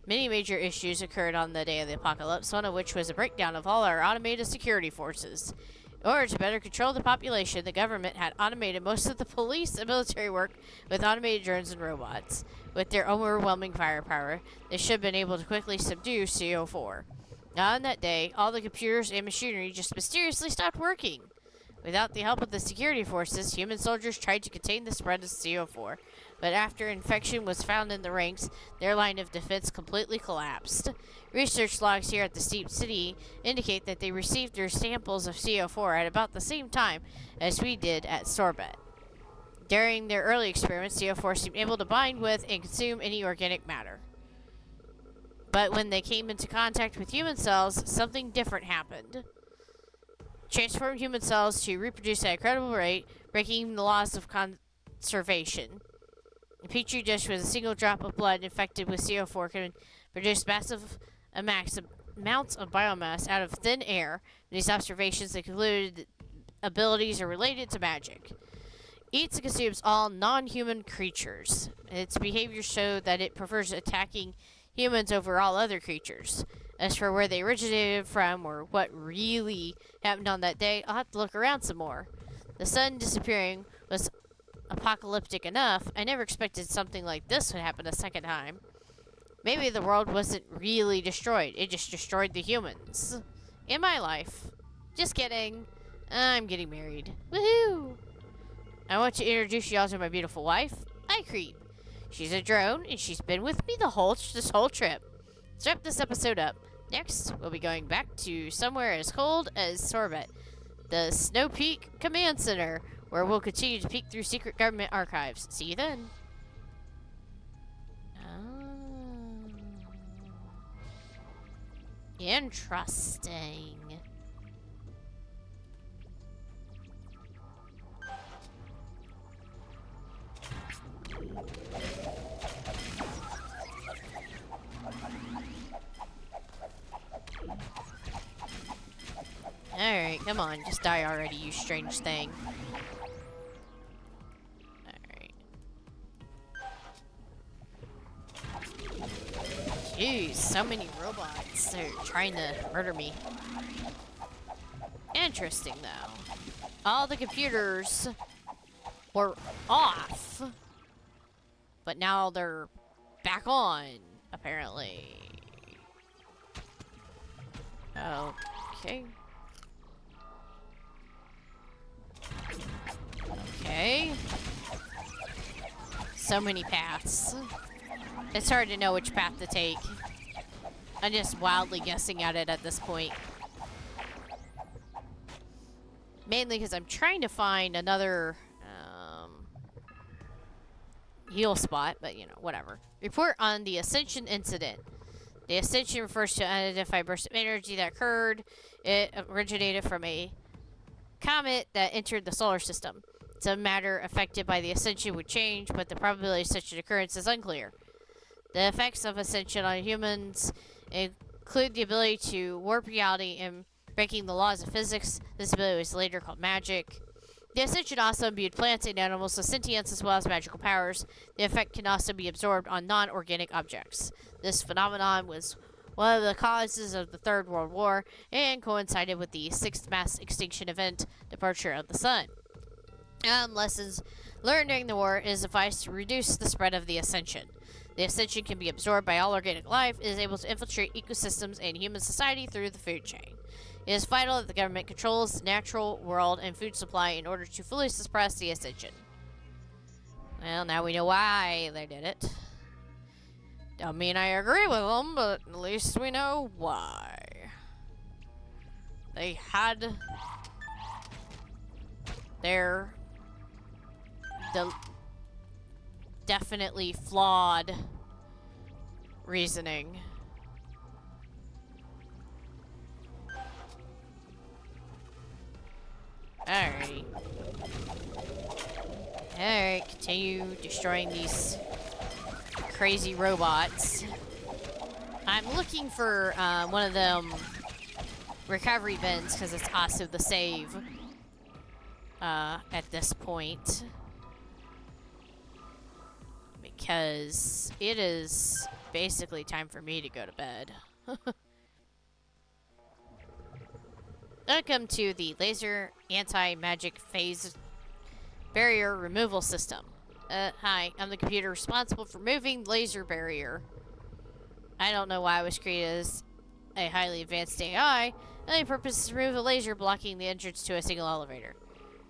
Many major issues occurred on the day of the apocalypse, one of which was a breakdown of all our automated security forces. In order to better control the population, the government had automated most of the police and military work with automated drones and robots. With their overwhelming firepower, they should have been able to quickly subdue CO4. Now, on that day, all the computers and machinery just mysteriously stopped working. Without the help of the security forces, human soldiers tried to contain the spread of CO4. But after infection was found in the ranks, their line of defense completely collapsed. Research logs here at the Steep City indicate that they received their samples of CO4 at about the same time as we did at Sorbet. During their early experiments, CO4 seemed able to bind with and consume any organic matter. But when they came into contact with human cells, something different happened. Transformed human cells to reproduce at a credible rate, breaking the laws of conservation. A petri dish with a single drop of blood infected with CO4 can produce massive amounts of biomass out of thin air. These observations concluded that abilities are related to magic. Eats and consumes all non-human creatures. Its behavior showed that it prefers attacking humans over all other creatures. As for where they originated from or what really happened on that day, I'll have to look around some more. The sun disappearing was apocalyptic enough. I never expected something like this would happen a second time. Maybe the world wasn't really destroyed. It just destroyed the humans. In my life. Just kidding. I'm getting married. Woohoo! I want to introduce y'all to my beautiful wife, iCreep. She's a drone, and she's been with me this whole trip. Let's wrap this episode up. Next, we'll be going back to somewhere as cold as Sorbet, the Snow Peak Command Center, where we'll continue to peek through secret government archives. See you then. Interesting. Alright, come on, just die already, you strange thing. Alright. Jeez, so many robots are trying to murder me. Interesting, though. All the computers were off. But now they're back on, apparently. Okay. Okay. So many paths. It's hard to know which path to take. I'm just wildly guessing at it at this point. Mainly because I'm trying to find another heal spot, but you know, whatever. Report on the Ascension incident. The Ascension refers to an unidentified burst of energy that occurred. It originated from a comet that entered the solar system. It's a matter affected by the Ascension would change, but the probability of such an occurrence is unclear. The effects of Ascension on humans include the ability to warp reality and breaking the laws of physics. This ability was later called magic. The Ascension also imbued plants and animals with sentience as well as magical powers. The effect can also be absorbed on non-organic objects. This phenomenon was one of the causes of the Third World War and coincided with the sixth mass extinction event, departure of the sun. Lessons learned during the war is advised to reduce the spread of the Ascension. The Ascension can be absorbed by all organic life. It is able to infiltrate ecosystems and human society through the food chain. It is vital that the government controls the natural world and food supply in order to fully suppress the Ascension. Well, now we know why they did it. Don't mean I agree with them, but at least we know why. They had their the definitely flawed reasoning. Alrighty. Alright, continue destroying these crazy robots. I'm looking for one of them recovery bins because it's also the save at this point. Because it is basically time for me to go to bed. Welcome to the laser anti-magic phase barrier removal system. Hi, I'm the computer responsible for moving the laser barrier. I don't know why I was created as a highly advanced AI. The only purpose is to remove a laser blocking the entrance to a single elevator.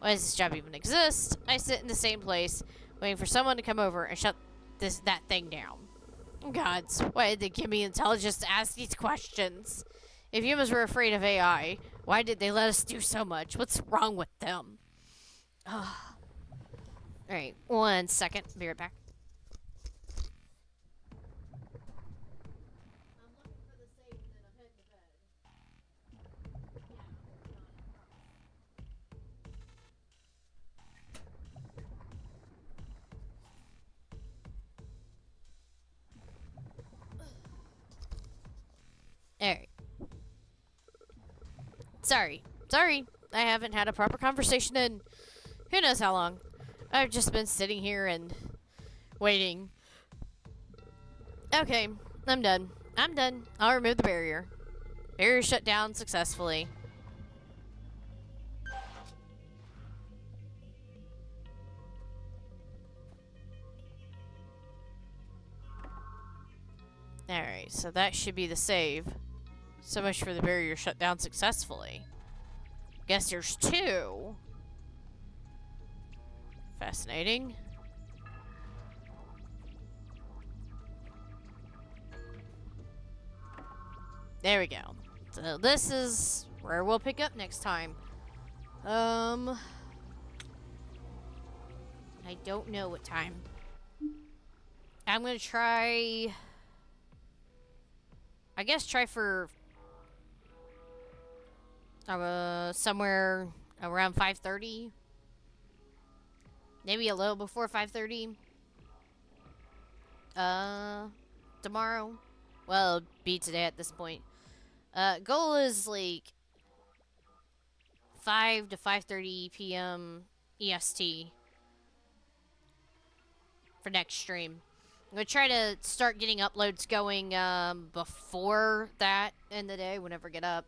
Why does this job even exist? I sit in the same place, waiting for someone to come over and shut that thing down. Gods, why did they give me intelligence to ask these questions? If humans were afraid of AI, why did they let us do so much? What's wrong with them? Alright, 1 second. Be right back. Alright. Sorry. I haven't had a proper conversation in who knows how long. I've just been sitting here and waiting. Okay, I'm done. I'll remove the barrier. Barrier shut down successfully. Alright, so that should be the save. So much for the barrier shut down successfully. Guess there's 2. Fascinating. There we go. So this is where we'll pick up next time. I don't know what time. I'm gonna try... I guess try for... somewhere around 5:30. Maybe a little before 5:30. Tomorrow. Well, it'll be today at this point. Goal is like 5 to 5:30 p.m. EST for next stream. I'm gonna try to start getting uploads going before that in the day, whenever I get up.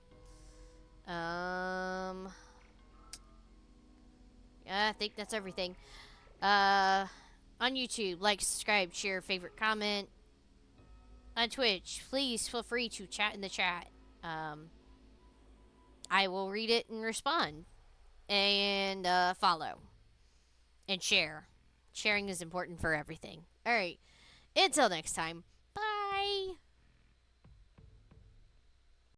Yeah, I think that's everything. On YouTube, like, subscribe, share, favorite, comment. On Twitch, please feel free to chat in the chat. I will read it and respond. And follow. And share. Sharing is important for everything. Alright, until next time.